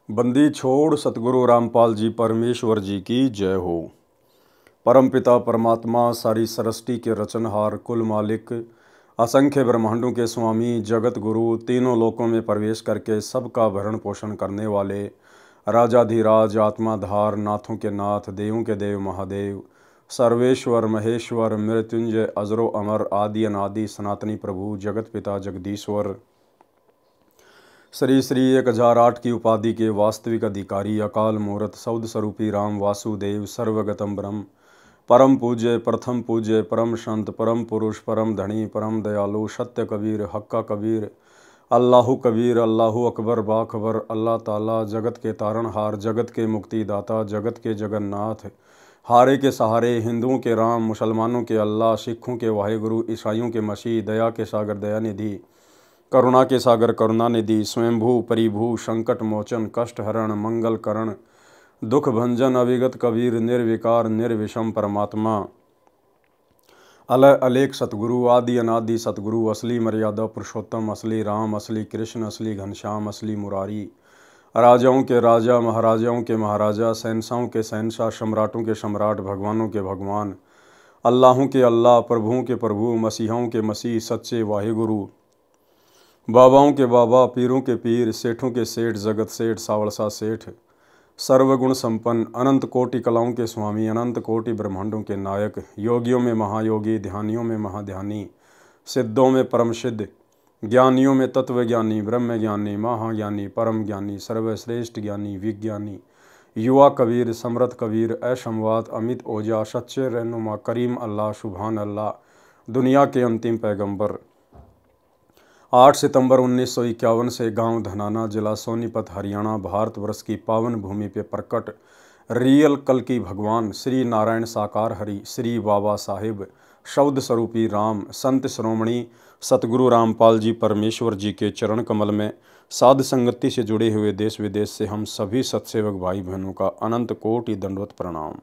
बंदी छोड़ सतगुरु रामपाल जी परमेश्वर जी की जय हो। परमपिता परमात्मा सारी सृष्टि के रचनहार कुल मालिक असंख्य ब्रह्मांडों के स्वामी जगत गुरु तीनों लोकों में प्रवेश करके सबका भरण पोषण करने वाले राजाधिराज आत्माधार नाथों के नाथ देवों के देव महादेव सर्वेश्वर महेश्वर मृत्युंजय अजरो अमर आदि अनादि सनातनी प्रभु जगत पिता जगदीश्वर श्री श्री 1008 की उपाधि के वास्तविक अधिकारी अकाल मूर्त शब्द स्वरूपी राम वासुदेव सर्वगतम ब्रह्म परम पूज्य प्रथम पूज्य परम संत परम पुरुष परम धनी परम दयालु सत्य कबीर हक्का कबीर अल्लाहु कबीर अल्लाहु अकबर बाखबर अल्लाह ताला जगत के तारणहार जगत के मुक्तिदाता जगत के जगन्नाथ हारे के सहारे हिंदुओं के राम मुसलमानों के अल्लाह सिखों के वाहिगुरु ईसाइयों के मसीह दया के सागर दयानिधि करुणा के सागर करुणानिधि स्वयंभू परिभू संकट मोचन कष्ट हरण मंगल करण दुख भंजन अविगत कबीर निर्विकार निर्विषम परमात्मा अलय अलेख सतगुरु आदि अनादि सतगुरु असली मर्यादा पुरुषोत्तम असली राम असली कृष्ण असली घनश्याम असली मुरारी राजाओं के राजा महाराजाओं के महाराजा शहंशाहों के शहंशाह सम्राटों के सम्राट भगवानों के भगवान अल्लाहों के अल्लाह प्रभुओं के प्रभु मसीहों के मसीह सच्चे वाहिगुरु बाबाओं के बाबा पीरों के पीर सेठों के सेठ जगत सेठ सावड़सा सेठ सर्वगुण संपन्न अनंत कोटि कलाओं के स्वामी अनंत कोटि ब्रह्मांडों के नायक योगियों में महायोगी ध्यानियों में महाध्यानी सिद्धों में परम सिद्ध ज्ञानियों में तत्वज्ञानी ब्रह्म ज्ञानी महाज्ञानी परम ज्ञानी सर्वश्रेष्ठ ज्ञानी विज्ञानी युवा कबीर समृत कबीर असंवाद अमित ओजा सच्चे रहनुमा करीम अल्लाह सुभान अल्लाह दुनिया के अंतिम पैगंबर 8 सितंबर 1951 से गांव धनाना जिला सोनीपत हरियाणा भारतवर्ष की पावन भूमि पे प्रकट रियल कल की भगवान श्री नारायण साकार हरि श्री बाबा साहिब शब्द स्वरूपी राम संत श्रोमणी सतगुरु रामपाल जी परमेश्वर जी के चरण कमल में साध संगति से जुड़े हुए देश विदेश से हम सभी सत्सेवक भाई बहनों का अनंत कोटि दंडवत प्रणाम।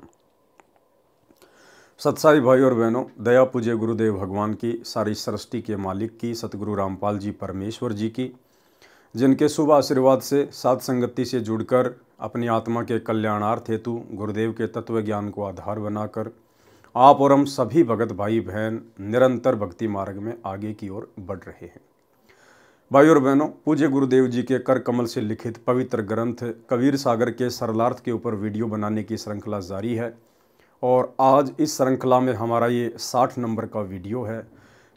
सत्साई भाई और बहनों, दया पूज्य गुरुदेव भगवान की सारी सृष्टि के मालिक की सतगुरु रामपाल जी परमेश्वर जी की, जिनके शुभ आशीर्वाद से साध संगति से जुड़कर अपनी आत्मा के कल्याणार्थ हेतु गुरुदेव के तत्व ज्ञान को आधार बनाकर आप और हम सभी भगत भाई बहन निरंतर भक्ति मार्ग में आगे की ओर बढ़ रहे हैं। भाई और बहनों, पूज्य गुरुदेव जी के कर कमल से लिखित पवित्र ग्रंथ कबीर सागर के सरलार्थ के ऊपर वीडियो बनाने की श्रृंखला जारी है और आज इस श्रृंखला में हमारा ये 60 नंबर का वीडियो है।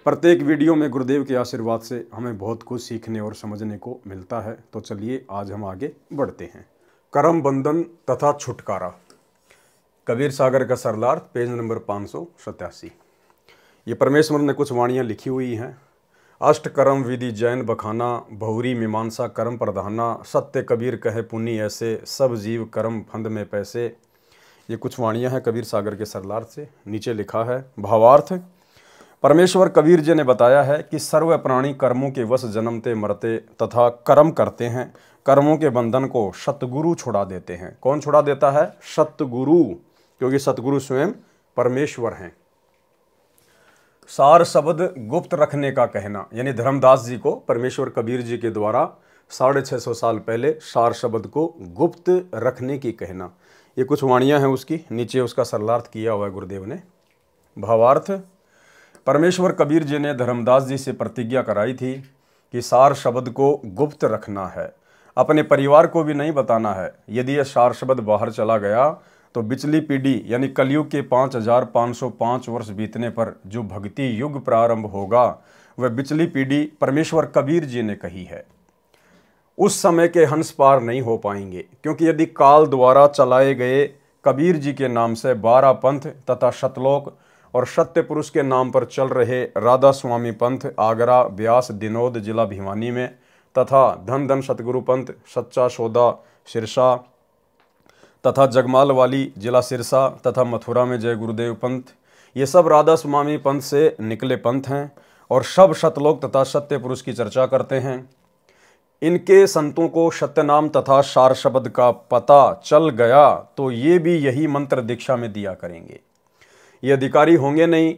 प्रत्येक वीडियो में गुरुदेव के आशीर्वाद से हमें बहुत कुछ सीखने और समझने को मिलता है। तो चलिए आज हम आगे बढ़ते हैं। कर्म बंधन तथा छुटकारा, कबीर सागर का सरलार्थ, पेज नंबर 587। ये परमेश्वर ने कुछ वाणियाँ लिखी हुई हैं। अष्ट कर्म विधि जैन बखाना बहुरी मीमांसा कर्म प्रधाना सत्य कबीर कहे पुनि ऐसे सब जीव कर्म फंद में पैसे। ये कुछ वाणियाँ हैं कबीर सागर के सरलार्थ से। नीचे लिखा है भावार्थ। परमेश्वर कबीर जी ने बताया है कि सर्व प्राणी कर्मों के वश जन्मते मरते तथा कर्म करते हैं। कर्मों के बंधन को सतगुरु छुड़ा देते हैं। कौन छुड़ा देता है? सतगुरु, क्योंकि सतगुरु स्वयं परमेश्वर हैं। सार शब्द गुप्त रखने का कहना, यानी धर्मदास जी को परमेश्वर कबीर जी के द्वारा 650 साल पहले सार शब्द को गुप्त रखने की कहना। ये कुछ वाणियाँ हैं उसकी। नीचे उसका सरलार्थ किया हुआ है गुरुदेव ने। भावार्थ। परमेश्वर कबीर जी ने धर्मदास जी से प्रतिज्ञा कराई थी कि सार शब्द को गुप्त रखना है, अपने परिवार को भी नहीं बताना है। यदि यह सार शब्द बाहर चला गया तो बिचली पीढ़ी यानी कलयुग के 5505 वर्ष बीतने पर जो भक्ति युग प्रारंभ होगा वह बिचली पीढ़ी परमेश्वर कबीर जी ने कही है। उस समय के हंस पार नहीं हो पाएंगे, क्योंकि यदि काल द्वारा चलाए गए कबीर जी के नाम से 12 पंथ तथा शतलोक और सत्य पुरुष के नाम पर चल रहे राधा स्वामी पंथ आगरा ब्यास दिनोद जिला भिवानी में तथा धन धन सतगुरु पंथ सच्चा सौदा सिरसा तथा जगमाल वाली जिला सिरसा तथा मथुरा में जय गुरुदेव पंथ, ये सब राधा स्वामी पंथ से निकले पंथ हैं और सब शतलोक तथा सत्य पुरुष की चर्चा करते हैं। इनके संतों को सत्यनाम तथा सार शब्द का पता चल गया तो ये भी यही मंत्र दीक्षा में दिया करेंगे। ये अधिकारी होंगे नहीं,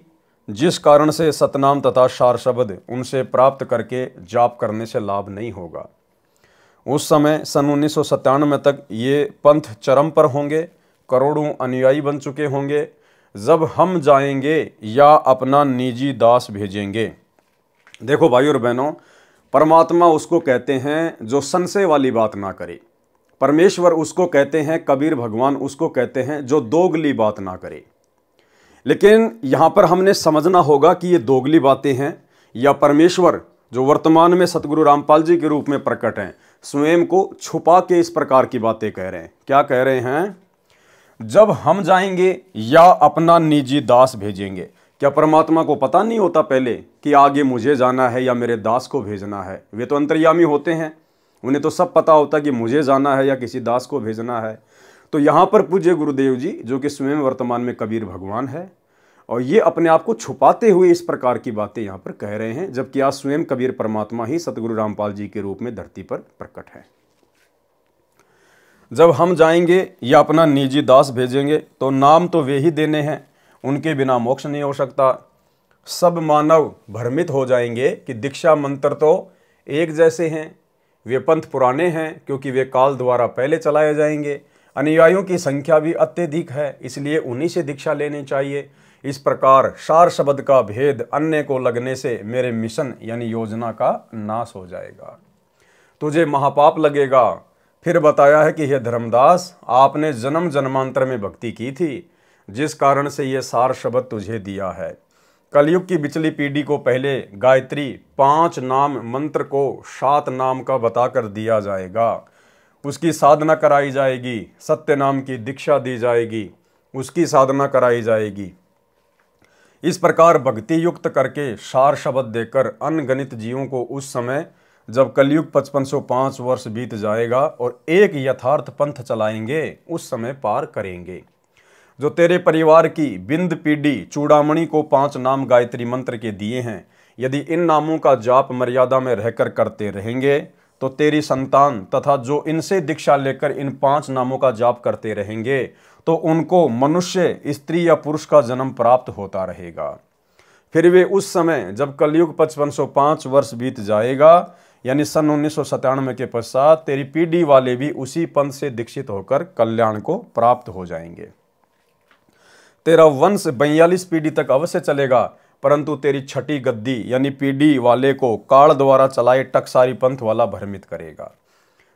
जिस कारण से सतनाम तथा सार शब्द उनसे प्राप्त करके जाप करने से लाभ नहीं होगा। उस समय सन 1997 तक ये पंथ चरम पर होंगे, करोड़ों अनुयायी बन चुके होंगे। जब हम जाएंगे या अपना निजी दास भेजेंगे। देखो भाई और बहनों, परमात्मा उसको कहते हैं जो संशय वाली बात ना करे। परमेश्वर उसको कहते हैं, कबीर भगवान उसको कहते हैं जो दोगली बात ना करे। लेकिन यहाँ पर हमने समझना होगा कि ये दोगली बातें हैं या परमेश्वर जो वर्तमान में सतगुरु रामपाल जी के रूप में प्रकट हैं, स्वयं को छुपा के इस प्रकार की बातें कह रहे हैं। क्या कह रहे हैं? जब हम जाएंगे या अपना निजी दास भेजेंगे। क्या परमात्मा को पता नहीं होता पहले कि आगे मुझे जाना है या मेरे दास को भेजना है? वे तो अंतर्यामी होते हैं, उन्हें तो सब पता होता कि मुझे जाना है या किसी दास को भेजना है। तो यहाँ पर पूज्य गुरुदेव जी जो कि स्वयं वर्तमान में कबीर भगवान है, और ये अपने आप को छुपाते हुए इस प्रकार की बातें यहाँ पर कह रहे हैं, जबकि आज स्वयं कबीर परमात्मा ही सतगुरु रामपाल जी के रूप में धरती पर प्रकट है। जब हम जाएंगे या अपना निजी दास भेजेंगे तो नाम तो वे ही देने हैं, उनके बिना मोक्ष नहीं हो सकता। सब मानव भ्रमित हो जाएंगे कि दीक्षा मंत्र तो एक जैसे हैं, वे पंथ पुराने हैं क्योंकि वे काल द्वारा पहले चलाए जाएंगे। अनुयायियों की संख्या भी अत्यधिक है, इसलिए उन्हीं से दीक्षा लेनी चाहिए। इस प्रकार सार शब्द का भेद अन्य को लगने से मेरे मिशन यानी योजना का नाश हो जाएगा, तुझे महापाप लगेगा। फिर बताया है कि हे धर्मदास, आपने जन्म जन्मांतर में भक्ति की थी, जिस कारण से यह सार शब्द तुझे दिया है। कलयुग की बिचली पीढ़ी को पहले गायत्री 5 नाम मंत्र को 7 नाम का बताकर दिया जाएगा, उसकी साधना कराई जाएगी। सत्य नाम की दीक्षा दी जाएगी, उसकी साधना कराई जाएगी। इस प्रकार भक्ति युक्त करके सार शब्द देकर अनगणित जीवों को उस समय जब कलयुग 5505 वर्ष बीत जाएगा और एक यथार्थ पंथ चलाएंगे, उस समय पार करेंगे। जो तेरे परिवार की बिंद पीढ़ी चूड़ामणि को 5 नाम गायत्री मंत्र के दिए हैं, यदि इन नामों का जाप मर्यादा में रहकर करते रहेंगे तो तेरी संतान तथा जो इनसे दीक्षा लेकर इन 5 नामों का जाप करते रहेंगे तो उनको मनुष्य, स्त्री या पुरुष का जन्म प्राप्त होता रहेगा। फिर वे उस समय जब कलयुग 5505 वर्ष बीत जाएगा यानी सन 1997 के पश्चात तेरी पीढ़ी वाले भी उसी पंथ से दीक्षित होकर कल्याण को प्राप्त हो जाएंगे। तेरा वंश 42 पीढ़ी तक अवश्य चलेगा, परंतु तेरी छठी गद्दी यानी पीढ़ी वाले को काल द्वारा चलाए टकसारी पंथ वाला भ्रमित करेगा,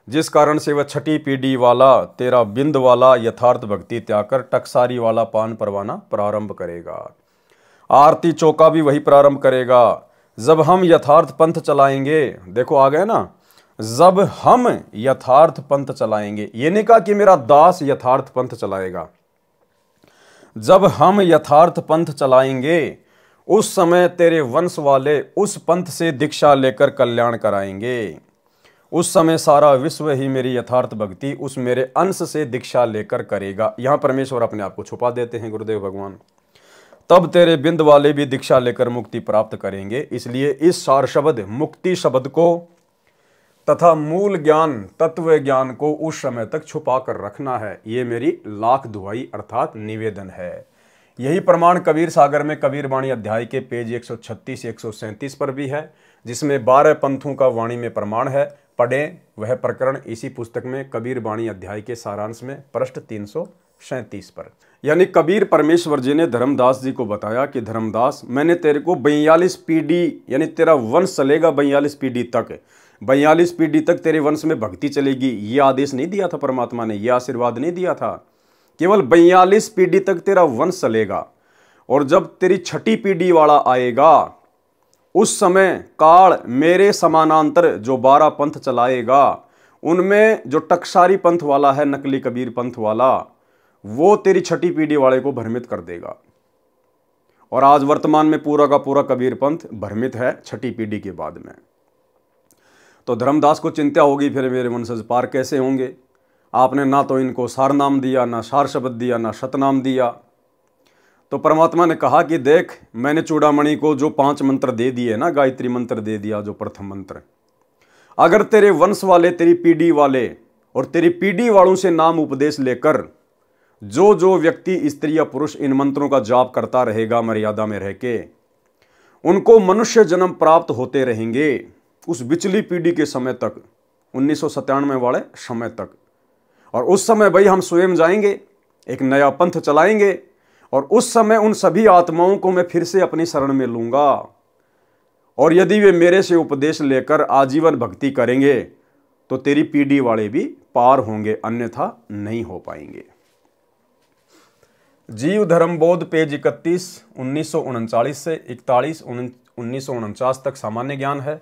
जिस कारण से वह छठी पीढ़ी वाला तेरा बिंद वाला यथार्थ भक्ति त्याग कर टकसारी वाला पान परवाना प्रारंभ करेगा। आरती चौका भी वही प्रारंभ करेगा। जब हम यथार्थ पंथ चलाएंगे, देखो आ गए ना, जब हम यथार्थ पंथ चलाएंगे, ये नहीं कहा कि मेरा दास यथार्थ पंथ चलाएगा। जब हम यथार्थ पंथ चलाएंगे उस समय तेरे वंश वाले उस पंथ से दीक्षा लेकर कल्याण कराएंगे। उस समय सारा विश्व ही मेरी यथार्थ भक्ति उस मेरे अंश से दीक्षा लेकर करेगा। यहां परमेश्वर अपने आप को छुपा देते हैं गुरुदेव भगवान। तब तेरे बिंद वाले भी दीक्षा लेकर मुक्ति प्राप्त करेंगे। इसलिए इस सार शब्द मुक्ति शब्द को तथा मूल ज्ञान तत्व ज्ञान को उस समय तक छुपा कर रखना है। ये मेरी लाख दुहाई अर्थात निवेदन है। यही प्रमाण कबीर सागर में कबीर वाणी अध्याय के पेज 136 137 पर भी है, जिसमें 12 पंथों का वाणी में प्रमाण है। पढ़ें वह प्रकरण इसी पुस्तक में कबीर वाणी अध्याय के सारांश में पृष्ठ 337 पर। यानी कबीर परमेश्वर जी ने धर्मदास जी को बताया कि धर्मदास, मैंने तेरे को 42 पीढ़ी यानी तेरा वंश चलेगा 42 पीढ़ी तक, 42 पीढ़ी तक तेरे वंश में भक्ति चलेगी। ये आदेश नहीं दिया था परमात्मा ने, यह आशीर्वाद नहीं दिया था। केवल 42 पीढ़ी तक तेरा वंश चलेगा, और जब तेरी छठी पीढ़ी वाला आएगा उस समय काल मेरे समानांतर जो 12 पंथ चलाएगा, उनमें जो टकसारी पंथ वाला है, नकली कबीर पंथ वाला, वो तेरी छठी पीढ़ी वाले को भ्रमित कर देगा। और आज वर्तमान में पूरा का पूरा कबीर पंथ भ्रमित है छठी पीढ़ी के बाद में। तो धर्मदास को चिंता होगी, फिर मेरे वंशज पार कैसे होंगे? आपने ना तो इनको सार नाम दिया, ना सार शब्द दिया, ना सतनाम दिया। तो परमात्मा ने कहा कि देख, मैंने चूड़ामणि को जो 5 मंत्र दे दिए ना, गायत्री मंत्र दे दिया जो प्रथम मंत्र, अगर तेरे वंश वाले, तेरी पीढ़ी वाले और तेरी पीढ़ी वालों से नाम उपदेश लेकर जो जो व्यक्ति स्त्री या पुरुष इन मंत्रों का जाप करता रहेगा मर्यादा में रह के, उनको मनुष्य जन्म प्राप्त होते रहेंगे उस बिचली पीढ़ी के समय तक। 1997 वाले समय तक। और उस समय भाई हम स्वयं जाएंगे, एक नया पंथ चलाएंगे, और उस समय उन सभी आत्माओं को मैं फिर से अपनी शरण में लूंगा, और यदि वे मेरे से उपदेश लेकर आजीवन भक्ति करेंगे तो तेरी पीढ़ी वाले भी पार होंगे, अन्यथा नहीं हो पाएंगे। जीव धर्म बोध पेज 31, 1939 से 41, 1949 तक सामान्य ज्ञान है।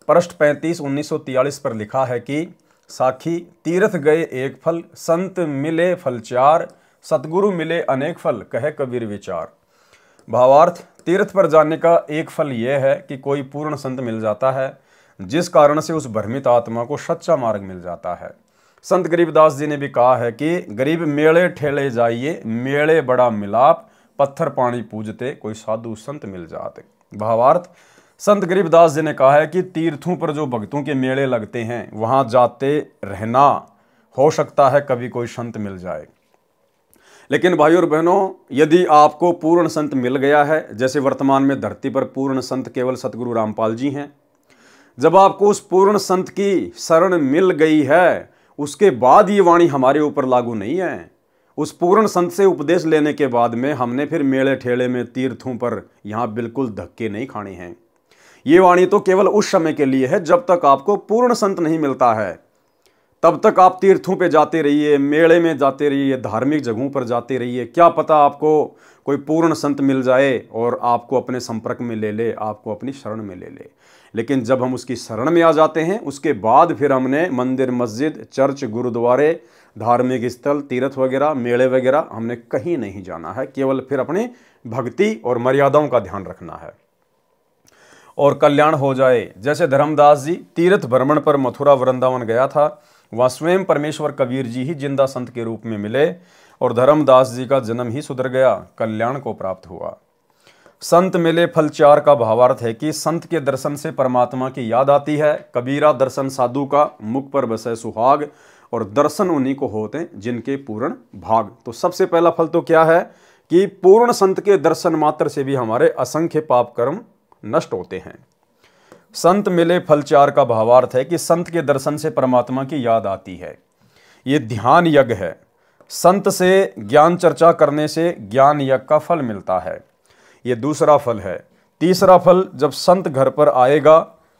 पृष्ठ 35, 1943 पर लिखा है कि साखी तीर्थ गए एक फल, संत मिले फल चार, सतगुरु मिले अनेक फल, कहे कबीर विचार। भावार्थ, तीर्थ पर जाने का एक फल यह है कि कोई पूर्ण संत मिल जाता है, जिस कारण से उस भ्रमित आत्मा को सच्चा मार्ग मिल जाता है। संत गरीबदास जी ने भी कहा है कि गरीब मेले ठेले जाइए, मेले बड़ा मिलाप, पत्थर पानी पूजते कोई साधु संत मिल जाते। भावार्थ, संत गरीबदास जी ने कहा है कि तीर्थों पर जो भक्तों के मेले लगते हैं वहां जाते रहना, हो सकता है कभी कोई संत मिल जाए। लेकिन भाइयों और बहनों, यदि आपको पूर्ण संत मिल गया है, जैसे वर्तमान में धरती पर पूर्ण संत केवल सतगुरु रामपाल जी हैं, जब आपको उस पूर्ण संत की शरण मिल गई है, उसके बाद ये वाणी हमारे ऊपर लागू नहीं है। उस पूर्ण संत से उपदेश लेने के बाद में हमने फिर मेले ठेले में तीर्थों पर यहाँ बिल्कुल धक्के नहीं खाने हैं। ये वाणी तो केवल उस समय के लिए है जब तक आपको पूर्ण संत नहीं मिलता है। तब तक आप तीर्थों पे जाते रहिए, मेले में जाते रहिए, धार्मिक जगहों पर जाते रहिए। क्या पता आपको कोई पूर्ण संत मिल जाए और आपको अपने संपर्क में ले ले, आपको अपनी शरण में ले ले। लेकिन जब हम उसकी शरण में आ जाते हैं, उसके बाद फिर हमने मंदिर, मस्जिद, चर्च, गुरुद्वारे, धार्मिक स्थल, तीर्थ वगैरह, मेले वगैरह हमने कहीं नहीं जाना है। केवल फिर अपनी भक्ति और मर्यादाओं का ध्यान रखना है और कल्याण हो जाए। जैसे धर्मदास जी तीर्थ भ्रमण पर मथुरा वृंदावन गया था, वहाँ स्वयं परमेश्वर कबीर जी ही जिंदा संत के रूप में मिले और धर्मदास जी का जन्म ही सुधर गया, कल्याण को प्राप्त हुआ। संत मिले फल चार का भावार्थ है कि संत के दर्शन से परमात्मा की याद आती है। कबीरा दर्शन साधु का, मुख पर बसे सुहाग, और दर्शन उन्हीं को होते हैं जिनके पूर्ण भाग। तो सबसे पहला फल तो क्या है कि पूर्ण संत के दर्शन मात्र से भी हमारे असंख्य पाप कर्म नष्ट होते हैं। संत मिले फल चार का भावार्थ है कि संत के दर्शन से परमात्मा की याद आती है। ये ध्यान यज्ञ है। संत से ज्ञान चर्चा करने से ज्ञान यज्ञ का फल मिलता है। ये दूसरा फल है। तीसरा फल, जब संत घर पर आएगा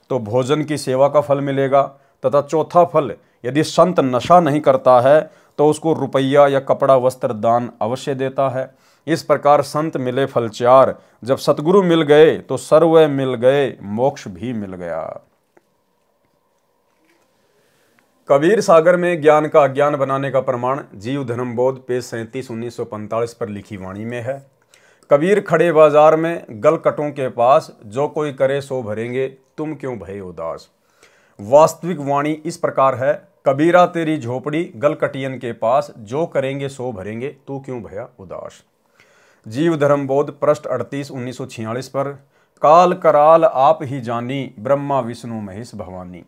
तो भोजन की सेवा का फल मिलेगा। तथा चौथा फल, यदि संत नशा नहीं करता है तो उसको रुपया या कपड़ा वस्त्र दान अवश्य देता है। इस प्रकार संत मिले फल चार, जब सतगुरु मिल गए तो सर्व मिल गए, मोक्ष भी मिल गया। कबीर सागर में ज्ञान का अज्ञान बनाने का प्रमाण जीव धर्म बोध पेज 37, 1945 पर लिखी वाणी में है। कबीर खड़े बाजार में गलकटों के पास, जो कोई करे सो भरेंगे, तुम क्यों भये उदास। वास्तविक वाणी इस प्रकार है, कबीरा तेरी झोपड़ी गलकटियन के पास, जो करेंगे सो भरेंगे, तू क्यों भया उदास। जीव धर्म बोध पृष्ठ 38, 1946 पर, काल कराल आप ही जानी, ब्रह्मा विष्णु महेश भवानी।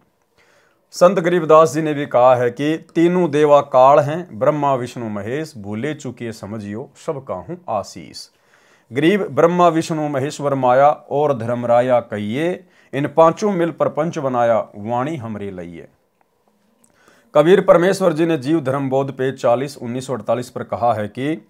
संत गरीबदास जी ने भी कहा है कि तीनों देवा काल हैं, ब्रह्मा विष्णु महेश, भूले चुके समझियो सब काहूं आशीष। गरीब ब्रह्मा विष्णु महेश्वर माया और धर्मराया कहिए, इन पांचों मिल प्रपंच बनाया, वाणी हमरे लइए। कबीर परमेश्वर जी ने जीव धर्म बोध पेज 40, 1948 पर कहा है कि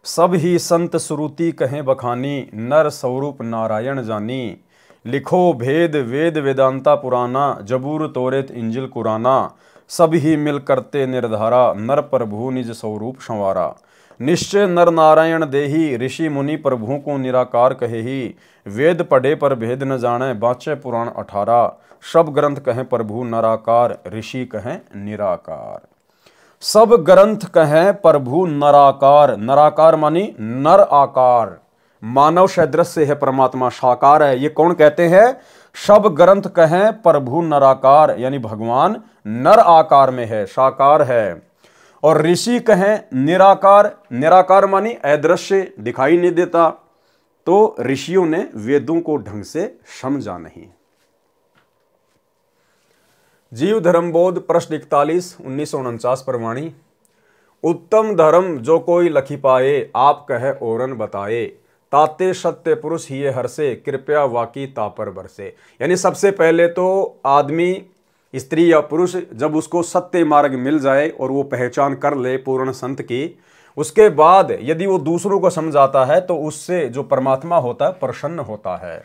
सब ही संत श्रुति कहें बखानी, नर स्वरूप नारायण जानी। लिखो भेद वेद वेदांता पुराना, जबूर तोरेत इंजिल कुराना। सब ही मिल करते निर्धारा, नर प्रभु निज स्वरूप संवारा। निश्चय नर नारायण देही, ऋषि मुनि प्रभु को निराकार कहे ही। वेद पढ़े पर भेद न जाने, बाँचे पुराण 18। सब ग्रंथ कहें प्रभु नराकार, ऋषि कहें निराकार। सब ग्रंथ कहें प्रभु नराकार। नराकार मानी नर आकार, मानव सदृश से है परमात्मा, साकार है। ये कौन कहते हैं? सब ग्रंथ कहें प्रभु नराकार, यानी भगवान नर आकार में है, साकार है। और ऋषि कहें निराकार। निराकार मानी अदृश्य, दिखाई नहीं देता। तो ऋषियों ने वेदों को ढंग से समझा नहीं। जीव धर्म बोध प्रश्न 41, 1949 पर वाणी, उत्तम धर्म जो कोई लखी पाए, आप कहे औरन बताए। ताते सत्य पुरुष ही हर से, कृपया वाकी तापर बरसे। यानी सबसे पहले तो आदमी स्त्री या पुरुष जब उसको सत्य मार्ग मिल जाए और वो पहचान कर ले पूर्ण संत की, उसके बाद यदि वो दूसरों को समझाता है तो उससे जो परमात्मा होता है प्रसन्न होता है।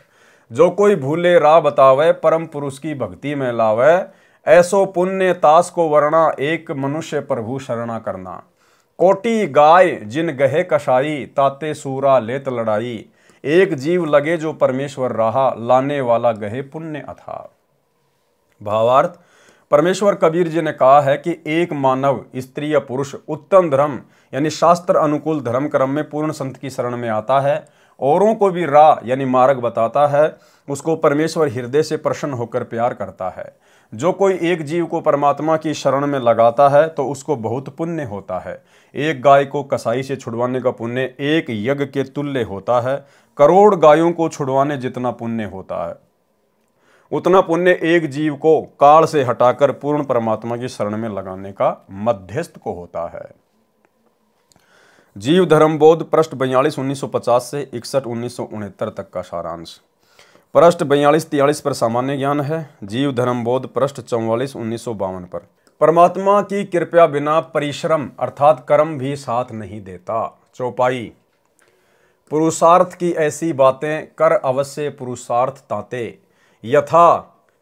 जो कोई भूले राह बतावे, परम पुरुष की भक्ति में लावे, ऐसो पुण्य तास को वर्णा, एक मनुष्य प्रभु शरणा करना। कोटि गाय जिन गहे कसाई, ताते सूरा लेत लड़ाई, एक जीव लगे जो परमेश्वर रहा, लाने वाला गहे पुण्य अथा। भावार्थ, परमेश्वर कबीर जी ने कहा है कि एक मानव, स्त्री या पुरुष, उत्तम धर्म यानी शास्त्र अनुकूल धर्म कर्म में पूर्ण संत की शरण में आता है, औरों को भी राह यानी मार्ग बताता है, उसको परमेश्वर हृदय से प्रसन्न होकर प्यार करता है। जो कोई एक जीव को परमात्मा की शरण में लगाता है तो उसको बहुत पुण्य होता है। एक गाय को कसाई से छुड़वाने का पुण्य एक यज्ञ के तुल्य होता है। करोड़ गायों को छुड़वाने जितना पुण्य होता है, उतना पुण्य एक जीव को काल से हटाकर पूर्ण परमात्मा की शरण में लगाने का मध्यस्थ को होता है। जीव धर्म बोध, पृष्ठ 42 1950 से 61 1969 तक का सारांश। पृष्ठ 42-43 पर सामान्य ज्ञान है। जीव धर्म बोध, पृष्ठ 44 1952 पर। परमात्मा की कृपा बिना परिश्रम अर्थात कर्म भी साथ नहीं देता। चौपाई। पुरुषार्थ की ऐसी बातें कर अवश्य पुरुषार्थ ताते, यथा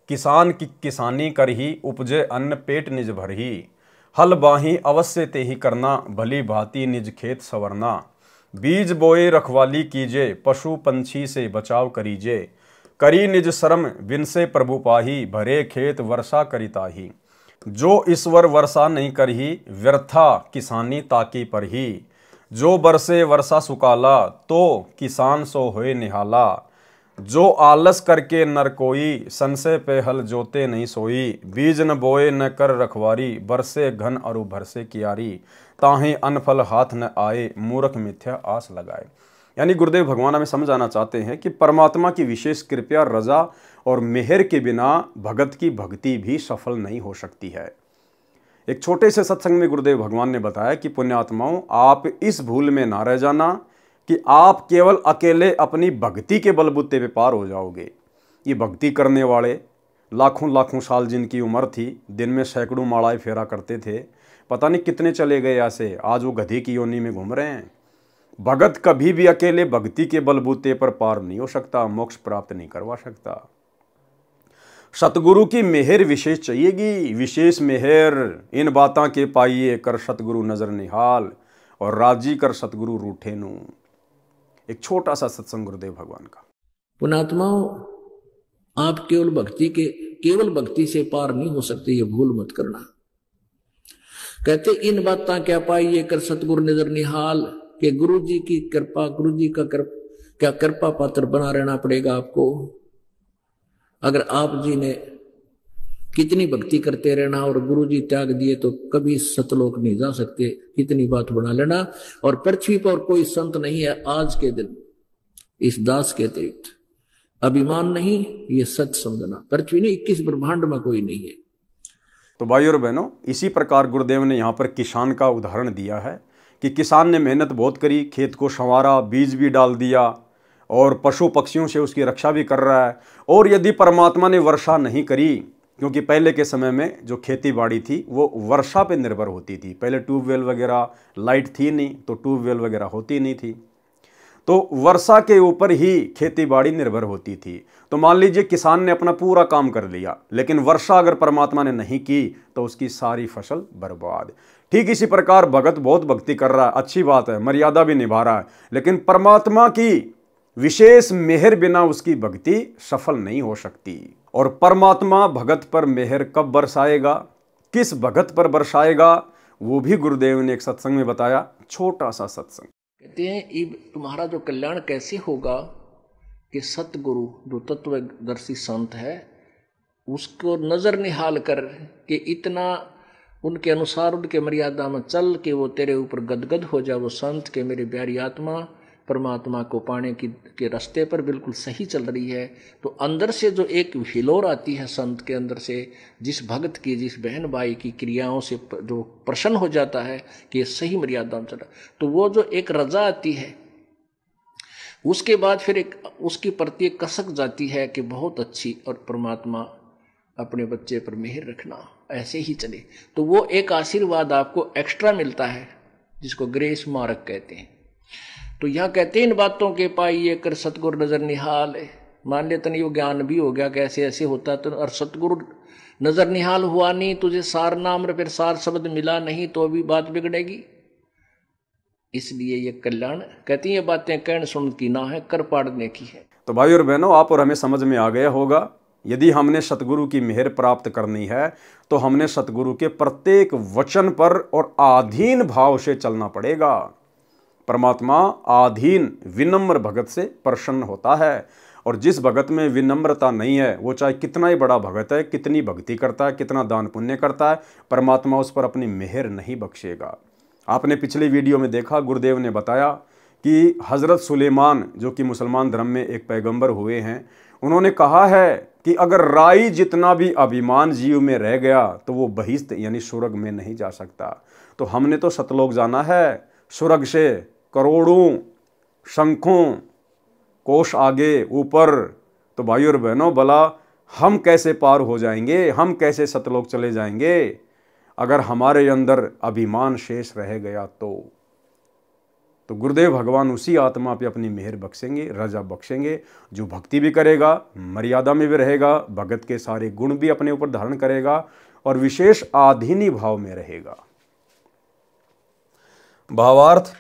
किसान की किसानी कर ही, उपजे अन्न पेट निज भर ही। हल बाही अवश्य ते ही करना, भली भांति निज खेत संवरना। बीज बोए रखवाली कीजे, पशु पंछी से बचाव करीजे। करी निज श्रम विनसे प्रभु पाही, भरे खेत वर्षा करिताही। जो ईश्वर वर्षा नहीं करही, व्यर्था किसानी ताकी पर ही। जो बरसे वर्षा सुकाला, तो किसान सो होए निहाला। जो आलस करके नर कोई, संशय पे हल जोते नहीं सोई। बीज न बोए न कर रखवारी, बरसे घन अरु भरसे कियारी। ताहे अनफल हाथ न आए, मूर्ख मिथ्या आस लगाए। यानी गुरुदेव भगवान हमें समझाना चाहते हैं कि परमात्मा की विशेष कृपा, रजा और मेहर के बिना भगत की भक्ति भी सफल नहीं हो सकती है। एक छोटे से सत्संग में गुरुदेव भगवान ने बताया कि पुण्यात्माओं, आप इस भूल में ना रह जाना कि आप केवल अकेले अपनी भक्ति के बलबूते पे पार हो जाओगे। ये भक्ति करने वाले लाखों लाखों साल जिनकी उम्र थी, दिन में सैकड़ों मालाएं फेरा करते थे, पता नहीं कितने चले गए ऐसे, आज वो गधे की योनि में घूम रहे हैं। भगत कभी भी अकेले भक्ति के बलबूते पर पार नहीं हो सकता, मोक्ष प्राप्त नहीं करवा सकता। सतगुरु की मेहर विशेष चाहिएगी, विशेष मेहर। इन बातां के पाइए कर सतगुरु नजर निहाल, और राजी कर सतगुरु रूठे नू। एक छोटा सा सत्संग गुरुदेव भगवान का। पुणात्माओं, आप केवल भक्ति से पार नहीं हो सकते, ये भूल मत करना। कहते इन बातां क्या पाइए कर सतगुरु नजर निहाल, कि गुरु जी की कृपा, गुरु जी का क्या कृपा पात्र बना रहना पड़ेगा आपको। अगर आप जी ने कितनी भक्ति करते रहना और गुरु जी त्याग दिए तो कभी सतलोक नहीं जा सकते, कितनी बात बना लेना। और पृथ्वी पर कोई संत नहीं है आज के दिन इस दास के अतिरिक्त। अभिमान नहीं, ये सच समझना। पृथ्वी नहीं, 21 ब्रह्मांड में कोई नहीं है। तो भाई और बहनों, इसी प्रकार गुरुदेव ने यहाँ पर किसान का उदाहरण दिया है कि किसान ने मेहनत बहुत करी, खेत को संवारा, बीज भी डाल दिया और पशु पक्षियों से उसकी रक्षा भी कर रहा है। और यदि परमात्मा ने वर्षा नहीं करी, क्योंकि पहले के समय में जो खेती बाड़ी थी वो वर्षा पे निर्भर होती थी, पहले ट्यूबवेल वगैरह, लाइट थी नहीं तो ट्यूबवेल वगैरह होती नहीं थी, तो वर्षा के ऊपर ही खेती बाड़ी निर्भर होती थी। तो मान लीजिए किसान ने अपना पूरा काम कर लिया, लेकिन वर्षा अगर परमात्मा ने नहीं की तो उसकी सारी फसल बर्बाद। ठीक इसी प्रकार भगत बहुत भक्ति कर रहा है, अच्छी बात है, मर्यादा भी निभा रहा है, लेकिन परमात्मा की विशेष मेहर बिना उसकी भक्ति सफल नहीं हो सकती। और परमात्मा भगत पर मेहर कब बरसाएगा, किस भगत पर बरसाएगा, वो भी गुरुदेव ने एक सत्संग में बताया, छोटा सा सत्संग। कहते हैं तुम्हारा जो कल्याण कैसे होगा कि सतगुरु जो तत्वदर्शी संत है उसको नजर निहाल कर के इतना उनके अनुसार उनके मर्यादा में चल के वो तेरे ऊपर गदगद हो जाए। वो संत के मेरी प्यारी आत्मा परमात्मा को पाने के रास्ते पर बिल्कुल सही चल रही है। तो अंदर से जो एक हिलोर आती है संत के अंदर से, जिस भक्त की, जिस बहन भाई की क्रियाओं से जो प्रसन्न हो जाता है कि ये सही मर्यादा में चला, तो वो जो एक रजा आती है उसके बाद फिर एक उसकी प्रति कसक जाती है कि बहुत अच्छी और परमात्मा अपने बच्चे पर मेहर रखना, ऐसे ही चले तो वो एक आशीर्वाद आपको एक्स्ट्रा मिलता है, जिसको ग्रेस मार्क कहते हैं। तो यहां कहते हैं इन बातों के पाइए कर सतगुरु नजर निहाल है। मान ले तन ज्ञान भी हो गया कैसे ऐसे होता तो, और सतगुरु नजर निहाल हुआ नहीं, तुझे सार नाम फिर सार शब्द मिला नहीं, तो अभी बात बिगड़ेगी। इसलिए ये कल्याण कहती है बातें कहन सुन की ना है, कर पाड़ने की है। तो भाई और बहनों, आप और हमें समझ में आ गया होगा, यदि हमने सतगुरु की मेहर प्राप्त करनी है तो हमने सतगुरु के प्रत्येक वचन पर और आधीन भाव से चलना पड़ेगा। परमात्मा आधीन विनम्र भगत से प्रसन्न होता है, और जिस भगत में विनम्रता नहीं है, वो चाहे कितना ही बड़ा भगत है, कितनी भक्ति करता है, कितना दान पुण्य करता है, परमात्मा उस पर अपनी मेहर नहीं बख्शेगा। आपने पिछली वीडियो में देखा, गुरुदेव ने बताया कि हज़रत सुलेमान जो कि मुसलमान धर्म में एक पैगंबर हुए हैं, उन्होंने कहा है कि अगर राई जितना भी अभिमान जीव में रह गया तो वो बहिश्त यानी स्वर्ग में नहीं जा सकता। तो हमने तो सतलोक जाना है, स्वर्ग से करोड़ों शंखों कोष आगे ऊपर। तो भाई और बहनों, भला हम कैसे पार हो जाएंगे, हम कैसे सतलोक चले जाएंगे अगर हमारे अंदर अभिमान शेष रह गया तो गुरुदेव भगवान उसी आत्मा पे अपनी मेहर बख्शेंगे, रजा बख्शेंगे, जो भक्ति भी करेगा, मर्यादा में भी रहेगा, भगत के सारे गुण भी अपने ऊपर धारण करेगा और विशेष आधीनी भाव में रहेगा। भावार्थ,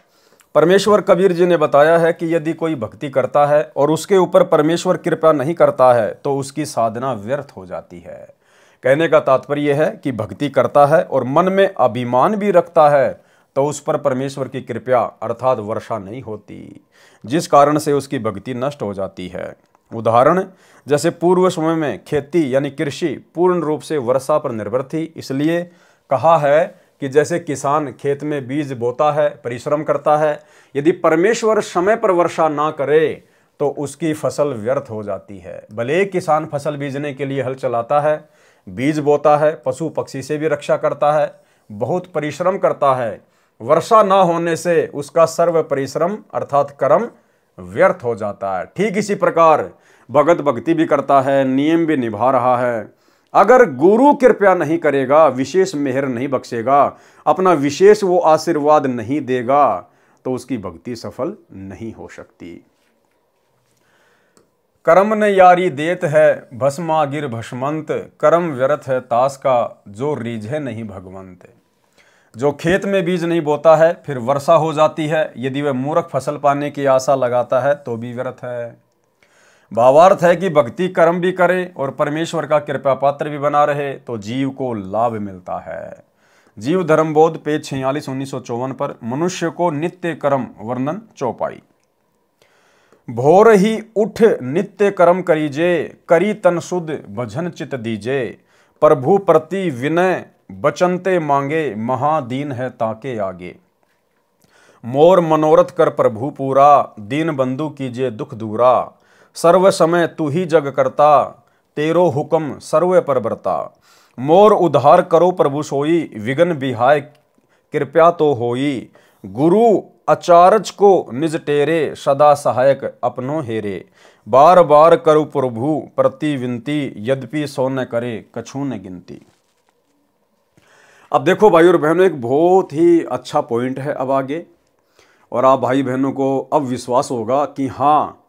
परमेश्वर कबीर जी ने बताया है कि यदि कोई भक्ति करता है और उसके ऊपर परमेश्वर कृपा नहीं करता है तो उसकी साधना व्यर्थ हो जाती है। कहने का तात्पर्य है कि भक्ति करता है और मन में अभिमान भी रखता है तो उस पर परमेश्वर की कृपा अर्थात वर्षा नहीं होती, जिस कारण से उसकी भक्ति नष्ट हो जाती है। उदाहरण, जैसे पूर्व समय में खेती यानी कृषि पूर्ण रूप से वर्षा पर निर्भर थी, इसलिए कहा है कि जैसे किसान खेत में बीज बोता है, परिश्रम करता है, यदि परमेश्वर समय पर वर्षा ना करे तो उसकी फसल व्यर्थ हो जाती है। भले किसान फसल बीजने के लिए हल चलाता है, बीज बोता है, पशु पक्षी से भी रक्षा करता है, बहुत परिश्रम करता है, वर्षा ना होने से उसका सर्व परिश्रम अर्थात कर्म व्यर्थ हो जाता है। ठीक इसी प्रकार भगत भक्ति भी करता है, नियम भी निभा रहा है, अगर गुरु कृपया नहीं करेगा, विशेष मेहर नहीं बख्शेगा, अपना विशेष वो आशीर्वाद नहीं देगा तो उसकी भक्ति सफल नहीं हो सकती। कर्म न यारी देत है भस्मा गिर भस्मंत, कर्म व्यर्थ है तास का जो रीझे नहीं भगवंत। जो खेत में बीज नहीं बोता है फिर वर्षा हो जाती है, यदि वह मूर्ख फसल पाने की आशा लगाता है तो भी व्यर्थ है। भावार्थ है कि भक्ति कर्म भी करे और परमेश्वर का कृपा पात्र भी बना रहे तो जीव को लाभ मिलता है। जीव धर्मबोध पेज 46 1954 पर मनुष्य को नित्य कर्म वर्णन चौपाई। भोर ही उठ नित्य कर्म करीजे, करी तन शुद्ध भजन चित दीजे। प्रभु प्रति विनय बचनते मांगे, महादीन है ताके आगे। मोर मनोरथ कर प्रभु पूरा, दीन बंधु कीजिए दुख दूरा। सर्व समय तू ही जग करता, तेरो हुक्म सर्व पर बरता। मोर उद्धार करो प्रभु सोई, विघ्न बिहाय कृपया तो होई। गुरु अचारज को निज टेरे, सदा सहायक अपनो हेरे। बार बार करो प्रभु प्रति विनती, यद्यपि सो न करे कछु न गिनती। अब देखो भाई और बहनों, एक बहुत ही अच्छा पॉइंट है अब आगे, और आप भाई बहनों को अब विश्वास होगा कि हाँ,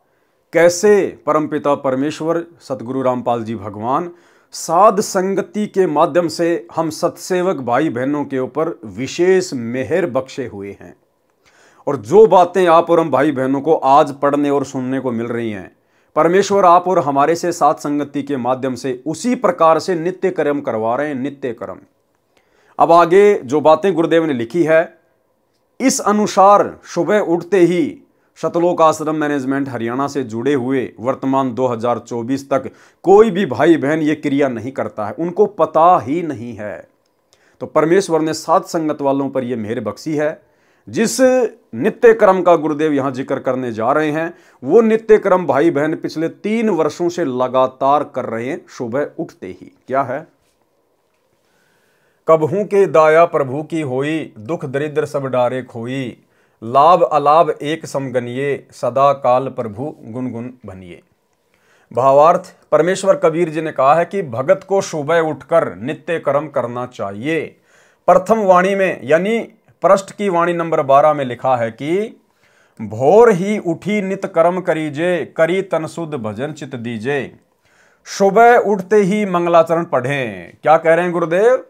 कैसे परमपिता परमेश्वर सतगुरु रामपाल जी भगवान साध संगति के माध्यम से हम सत्सेवक भाई बहनों के ऊपर विशेष मेहर बख्शे हुए हैं। और जो बातें आप और हम भाई बहनों को आज पढ़ने और सुनने को मिल रही हैं, परमेश्वर आप और हमारे से साध संगति के माध्यम से उसी प्रकार से नित्य कर्म करवा रहे हैं, नित्य कर्म। अब आगे जो बातें गुरुदेव ने लिखी है, इस अनुसार सुबह उठते ही सतलोक आश्रम मैनेजमेंट हरियाणा से जुड़े हुए वर्तमान 2024 तक कोई भी भाई बहन ये क्रिया नहीं करता है, उनको पता ही नहीं है। तो परमेश्वर ने साध संगत वालों पर यह मेहर बख्शी है। जिस नित्य कर्म का गुरुदेव यहां जिक्र करने जा रहे हैं, वो नित्य कर्म भाई बहन पिछले 3 वर्षों से लगातार कर रहे हैं सुबह उठते ही। क्या है? कबहू के दाया प्रभु की होई, दुख दरिद्र सब डारे खोई। लाभ अलाभ एक समगनिये, सदा काल प्रभु गुनगुन बनिए। भावार्थ, परमेश्वर कबीर जी ने कहा है कि भगत को सुबह उठकर नित्य कर्म करना चाहिए। प्रथम वाणी में यानी पृष्ठ की वाणी नंबर 12 में लिखा है कि भोर ही उठी नित कर्म करीजे, करी तन शुद्ध भजन चित दीजे। सुबह उठते ही मंगलाचरण पढ़ें। क्या कह रहे हैं गुरुदेव?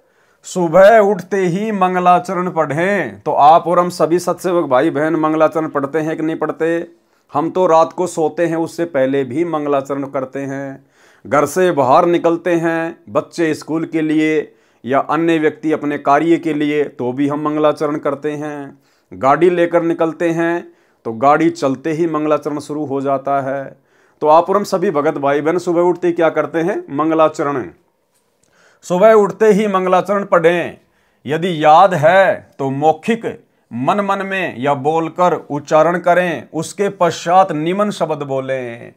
सुबह उठते ही मंगलाचरण पढ़ें। तो आप और हम सभी सत्सेवक भाई बहन मंगलाचरण पढ़ते हैं कि नहीं पढ़ते? हम तो रात को सोते हैं उससे पहले भी मंगलाचरण करते हैं। घर से बाहर निकलते हैं बच्चे स्कूल के लिए या अन्य व्यक्ति अपने कार्य के लिए, तो भी हम मंगलाचरण करते हैं। गाड़ी लेकर निकलते हैं तो गाड़ी चलते ही मंगलाचरण शुरू हो जाता है। तो आप और हम सभी भगत भाई बहन सुबह उठते ही क्या करते हैं? मंगलाचरण। सुबह उठते ही मंगलाचरण पढ़ें। यदि याद है तो मौखिक मन मन में या बोलकर उच्चारण करें, उसके पश्चात निमन शब्द बोलें।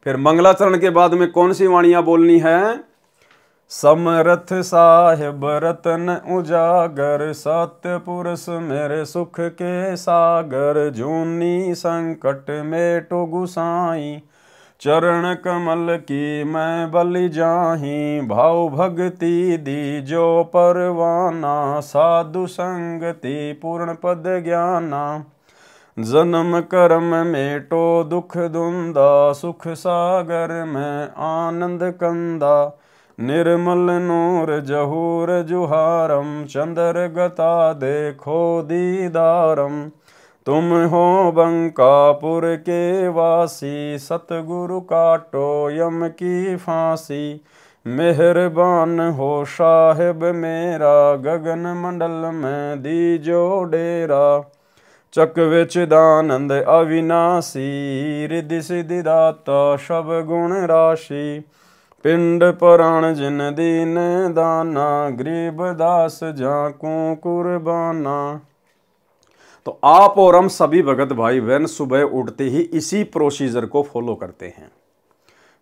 फिर मंगलाचरण के बाद में कौन सी वाणियां बोलनी है? समरथ साहिब रतन उजागर, सत्य पुरुष मेरे सुख के सागर, जूनी संकट मेटो गुसाई, चरण कमल की मैं बलि जाही, भाव भक्ति दी जो परवाना, साधु संगति पूर्ण पद ज्ञाना, जन्म कर्म मेटो दुख दुंदा, सुख सागर में आनंद कंदा, निर्मल नूर जहूर जुहारम, चंद्र गता देखो दीदारम, तुम हो बंकापुर के वासी, सतगुरु काटो यम की फांसी, मेहरबान हो साहिब मेरा, गगन मंडल में दीजो डेरा, चकवे चिदानंद अविनाशी, रिद्धि सिद्धि दाता सब गुण राशि, पिंड पुराण जिन दीन दाना, गरीब दास जाकू कुर्बाना। तो आप और हम सभी भगत भाई बहन सुबह उठते ही इसी प्रोसीजर को फॉलो करते हैं।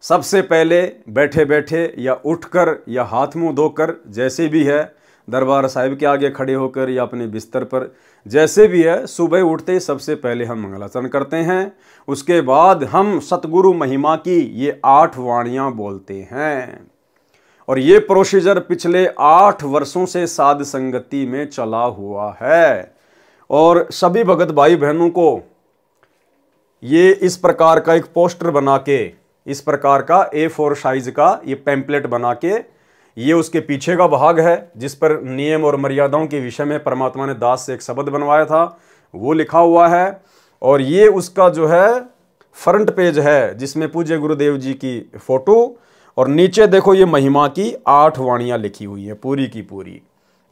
सबसे पहले बैठे बैठे या उठकर या हाथ मुंह धोकर, जैसे भी है, दरबार साहिब के आगे खड़े होकर या अपने बिस्तर पर, जैसे भी है, सुबह उठते ही सबसे पहले हम मंगलाचरण करते हैं। उसके बाद हम सतगुरु महिमा की ये 8 वाणियां बोलते हैं। और ये प्रोसीजर पिछले 8 वर्षों से साध संगति में चला हुआ है। और सभी भगत भाई बहनों को ये इस प्रकार का एक पोस्टर बना के, इस प्रकार का A4 साइज का ये पैम्पलेट बना के, ये उसके पीछे का भाग है जिस पर नियम और मर्यादाओं के विषय में परमात्मा ने दास से एक शब्द बनवाया था, वो लिखा हुआ है। और ये उसका जो है फ्रंट पेज है जिसमें पूज्य गुरुदेव जी की फोटो, और नीचे देखो ये महिमा की 8 वाणियां लिखी हुई है पूरी की पूरी।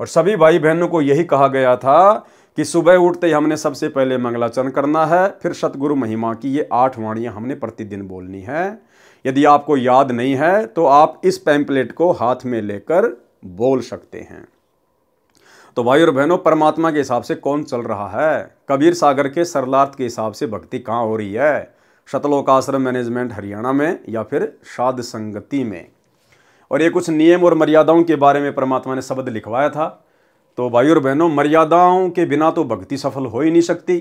और सभी भाई बहनों को यही कहा गया था कि सुबह उठते ही हमने सबसे पहले मंगलाचरण करना है, फिर सतगुरु महिमा की ये 8 वाणियां हमने प्रतिदिन बोलनी है। यदि आपको याद नहीं है तो आप इस पैम्पलेट को हाथ में लेकर बोल सकते हैं। तो भाई और बहनों, परमात्मा के हिसाब से कौन चल रहा है? कबीर सागर के सरलार्थ के हिसाब से भक्ति कहाँ हो रही है? शतलोक आश्रम मैनेजमेंट हरियाणा में या फिर साध संगति में। और ये कुछ नियम और मर्यादाओं के बारे में परमात्मा ने शब्द लिखवाया था। तो भाई और बहनों, मर्यादाओं के बिना तो भक्ति सफल हो ही नहीं सकती।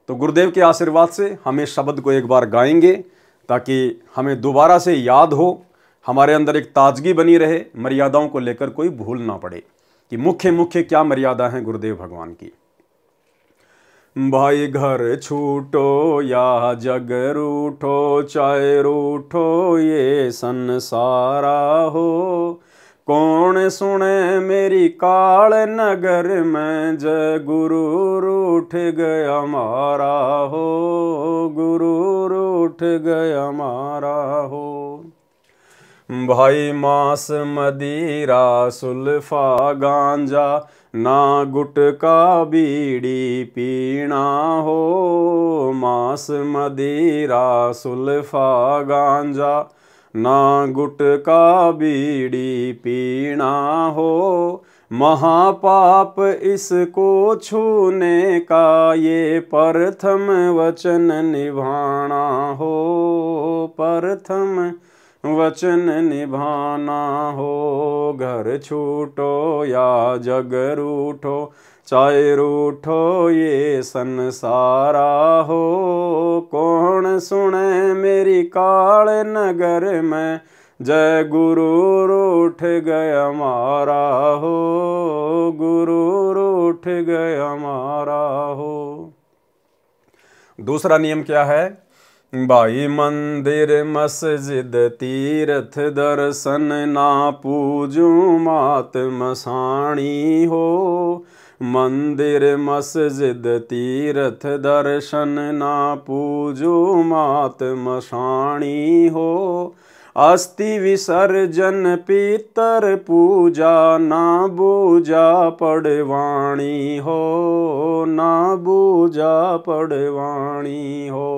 तो गुरुदेव के आशीर्वाद से हम इस शब्द को एक बार गाएंगे ताकि हमें दोबारा से याद हो, हमारे अंदर एक ताजगी बनी रहे, मर्यादाओं को लेकर कोई भूल ना पड़े कि मुख्य क्या मर्यादा है गुरुदेव भगवान की। भाई घर छूटो या जग रूठो, चाहे रूठो ये संसारा हो, कौन सुने मेरी काल नगर में, जय गुरु रूठ गया मारा हो, गुरु रूठ गया मारा हो। भाई मांस मदिरा सुल्फा गांजा, ना गुटका बीड़ी पीना हो, मांस मदिरा सुल्फा गांजा, ना गुटका बीड़ी पीना हो, महापाप इसको छूने का, ये प्रथम वचन निभाना हो, प्रथम वचन निभाना हो। घर छूटो या जग रूठो, चाहे रूठो ये संसारा हो। कौन सुने मेरी काल नगर में, जय गुरु रूठ गया मारा हो, गुरु रूठ गया मारा हो। दूसरा नियम क्या है? भाई मंदिर मस्जिद तीर्थ दर्शन ना पूजू मात मसाणी हो। मंदिर मस्जिद तीर्थ दर्शन ना पूजू मात मसाणी हो। अस्थि विसर्जन पितर पूजा ना बूजा पड़वाणी हो, ना बूजा पड़वाणी हो।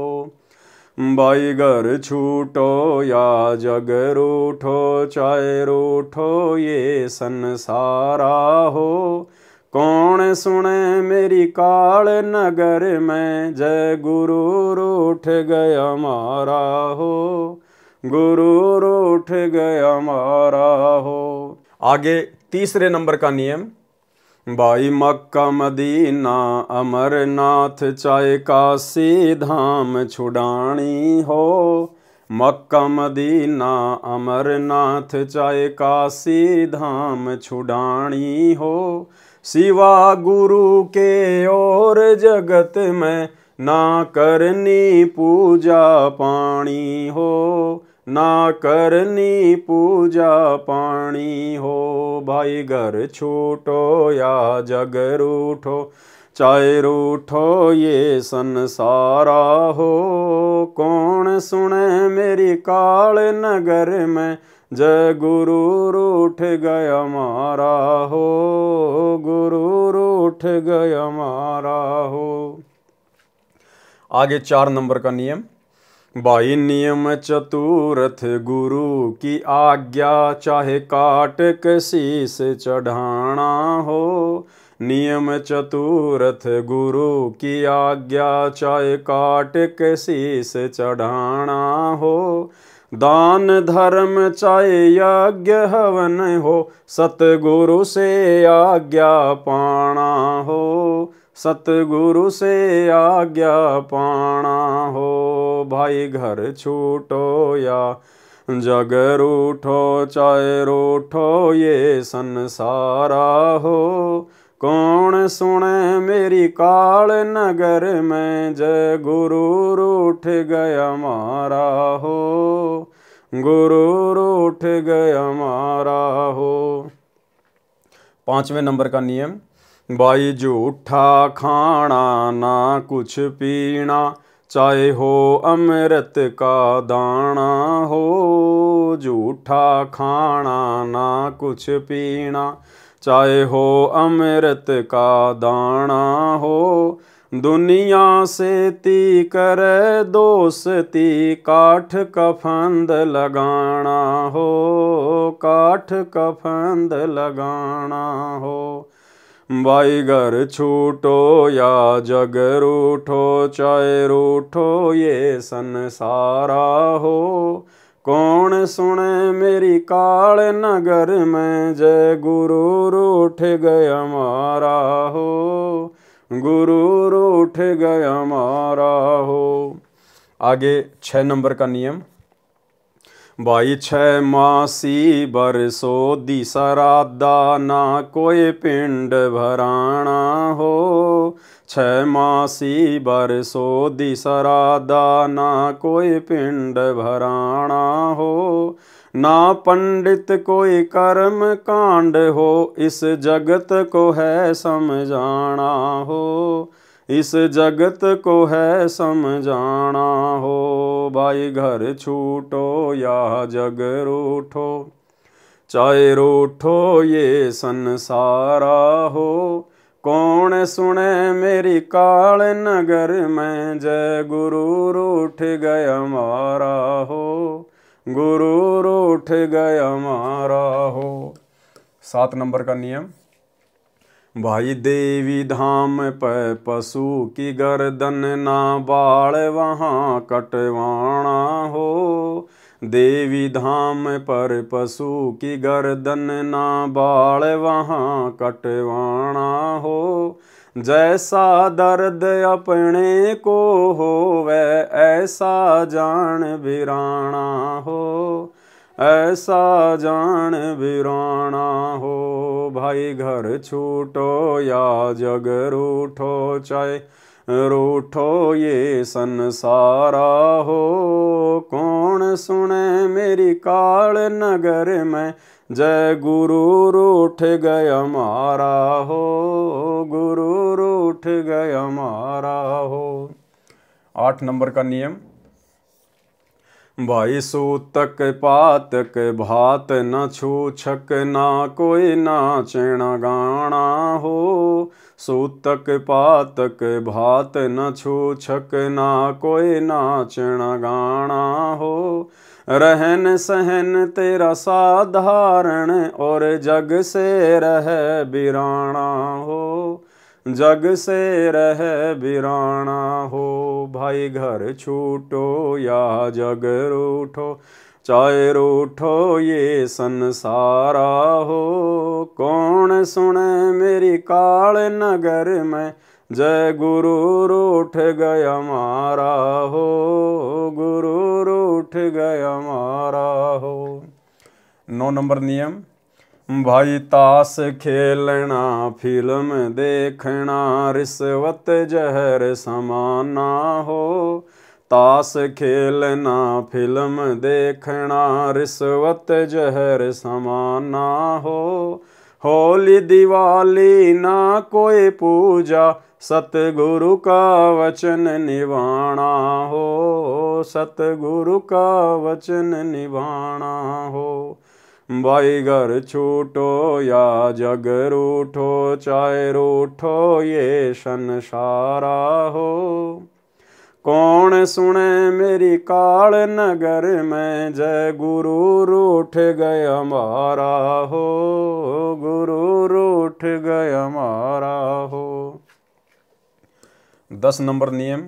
भाई घर छूटो या जग रूठो, चाहे रूठो ये संसारा हो। कौन सुने मेरी काल नगर में, जय गुरु रूठ गया मारा हो, गुरु रूठ गया मारा हो। आगे तीसरे नंबर का नियम, भाई मक्का मदीना अमरनाथ चाहे काशी धाम छुड़ानी हो। मक्का मदीना अमरनाथ चाहे काशी धाम छुड़ानी हो। सिवा गुरु के और जगत में ना करनी पूजा पानी हो, ना करनी पूजा पानी हो। भाई घर छूटो या जग रूठो, चाहे रूठो ये संसारा हो। कौन सुने मेरी काल नगर में, जय गुरु रूठ गया मारा हो, गुरु रूठ गया मारा हो। आगे 4 नंबर का नियम, भाई नियम चतुर्थ गुरु की आज्ञा चाहे काट के शीस चढ़ाना हो। नियम चतुर्थ गुरु की आज्ञा चाहे काट के शीस चढ़ाना हो। दान धर्म चाहे यज्ञ हवन हो, सतगुरु से आज्ञा पाना हो, सतगुरु से आज्ञा पाना हो। भाई घर छूटो या जग रूठो, चाहे रूठो ये संसारा हो। कौन सुने मेरी काल नगर में, जय गुरु रूठ गया मारा हो, गुरु रूठ गया मारा हो। 5वें नंबर का नियम, भाई झूठा खाना ना कुछ पीना चाहे हो अमृत का दाना हो। झूठा खाना ना कुछ पीना चाहे हो अमृत का दाना हो। दुनिया से ती करे दोस्ती, काठ का फंद लगाना हो, काठ का फंद लगाना हो। भाई घर छूटो या जग रूठो, चाहे रूठो ये संसारा हो। कौन सुने मेरी काल नगर में, जय गुरु रूठ गया मारा हो, गुरु रूठ गया मारा हो। आगे 6 नंबर का नियम, भाई 6 मासी बरसो दी सरादा ना कोई पिंड भराना हो। 6 मासी बरसो दी सरादा ना कोई पिंड भराना हो। ना पंडित कोई कर्म कांड हो, इस जगत को है समझाना हो, इस जगत को है समझाना हो। भाई घर छूटो या जग रूठो, चाहे रूठो ये संसारा हो। कौन सुने मेरी काल नगर में, जय गुरु रूठ गया मारा हो, गुरु रूठ गया मारा हो। 7 नंबर का नियम, भाई देवी धाम पे पशु की गर्दन ना बाल वहाँ कटवाना हो। देवी धाम पर पशु की गर्दन ना बाल वहाँ कटवाना हो। जैसा दर्द अपने को हो वह ऐसा जान वीराना हो, ऐसा जान वीराना हो। भाई घर छूटो या जग रूठो, चाहे रूठो ये संसारा हो। कौन सुने मेरी काल नगर में, जय गुरु रूठ गया मारा हो, गुरु रूठ गया मारा हो। 8 नंबर का नियम, भाई सूतक पातक भात न छूछक, ना कोई नाचण गाना हो। सूतक पातक भात न छूछक, ना कोई नाचण गाना हो। रहन सहन तेरा साधारण, और जग से रह बिराना हो, जग से रह बिराना हो। भाई घर छूटो या जग रूठो, चाहे रूठो ये संसारा हो। कौन सुने मेरी काल नगर में, जय गुरु रूठ गया मारा हो, गुरु रूठ गया मारा हो। 9 नंबर नियम, भाई ताश खेलना फिल्म देखना, रिश्वत जहर समाना हो। ताश खेलना फिल्म देखना, रिश्वत जहर समाना हो। होली दिवाली ना कोई पूजा, सतगुरु का वचन निभाना हो, सतगुरु का वचन निभाना हो। भाई घर छूटो या जग रूठो, चाहे रूठो ये संसारा हो। कौन सुने मेरी काल नगर में, जय गुरु रूठ गया मारा हो, गुरु रूठ गया मारा हो। 10 नंबर नियम,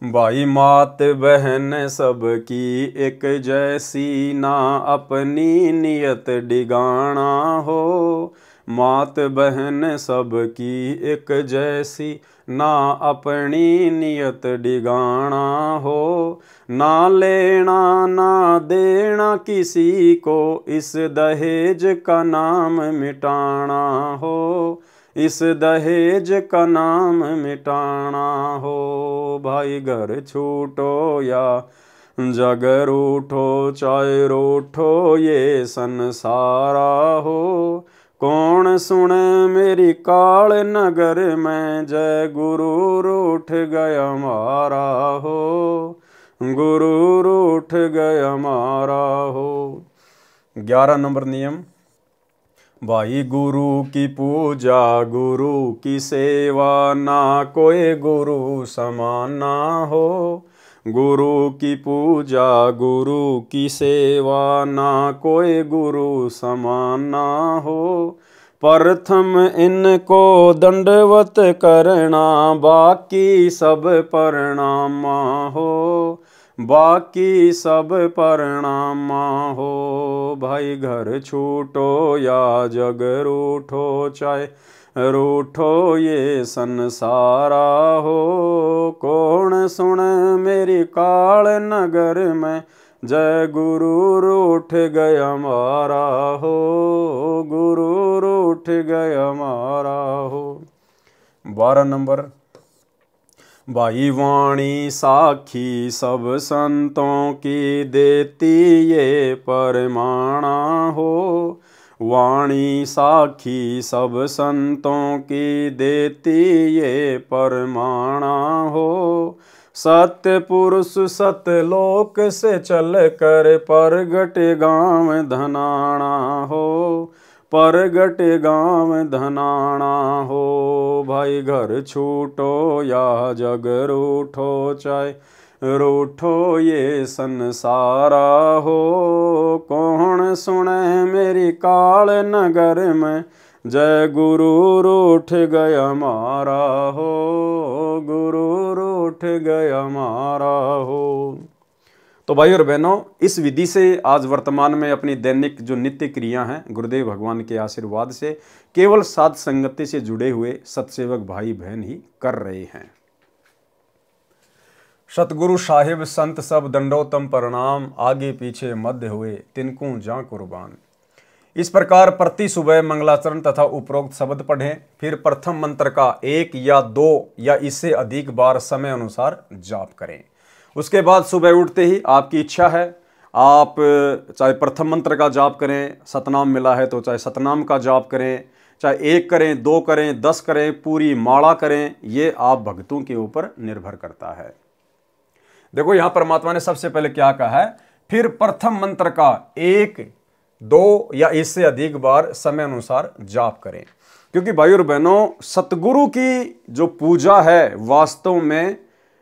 भाई मात बहन सबकी एक जैसी, ना अपनी नियत डिगाना हो। मात बहन सबकी एक जैसी, ना अपनी नियत डिगाना हो। ना लेना ना देना किसी को, इस दहेज का नाम मिटाना हो, इस दहेज का नाम मिटाना हो। भाई घर छूटो या जग रूठो, चाहे रूठो ये संसारा हो। कौन सुने मेरी काल नगर में, जय गुरु रूठ गया मारा हो, गुरु रूठ गया मारा हो। 11 नंबर नियम, भाई गुरु की पूजा गुरु की सेवा, ना कोई गुरु समाना हो। गुरु की पूजा गुरु की सेवा, ना कोई गुरु समाना हो। प्रथम इनको दंडवत करना, बाकी सब प्रणामा हो, बाकी सब प्रणामा हो। भाई घर छूटो या जग रूठो, चाहे रूठो ये संसारा हो। कौन सुने मेरी काल नगर में, जय गुरु रूठ गया मारा हो, गुरु रूठ गया मारा हो। 12 नंबर, भाई वाणी साखी सब संतों की, देती ये परमाणा हो। वाणी साखी सब संतों की, देती ये परमाणा हो। सत्य पुरुष सतलोक से चल कर, परगट गाँव धनाना हो, परगट गाँव धनाना हो। भाई घर छूटो या जग रूठो, चाहे रूठो ये संसारा हो। कौन सुने मेरी काल नगर में, जय गुरु रूठ गया मारा हो, गुरु रूठ गया मारा हो। तो भाई और बहनों, इस विधि से आज वर्तमान में अपनी दैनिक जो नित्य क्रिया हैं गुरुदेव भगवान के आशीर्वाद से केवल साध संगति से जुड़े हुए सत्सेवक भाई बहन ही कर रहे हैं। सतगुरु साहिब संत सब दंडोतम प्रणाम, आगे पीछे मध्य हुए तिनको जा कुर्बान। इस प्रकार प्रति सुबह मंगलाचरण तथा उपरोक्त शब्द पढ़ें, फिर प्रथम मंत्र का 1 या 2 या इससे अधिक बार समय अनुसार जाप करें। उसके बाद सुबह उठते ही आपकी इच्छा है, आप चाहे प्रथम मंत्र का जाप करें, सतनाम मिला है तो चाहे सतनाम का जाप करें, चाहे 1 करें, 2 करें, 10 करें, पूरी माला करें, ये आप भक्तों के ऊपर निर्भर करता है। देखो यहां परमात्मा ने सबसे पहले क्या कहा है, फिर प्रथम मंत्र का 1, 2 या इससे अधिक बार समय अनुसार जाप करें। क्योंकि भाई और बहनों, सतगुरु की जो पूजा है वास्तव में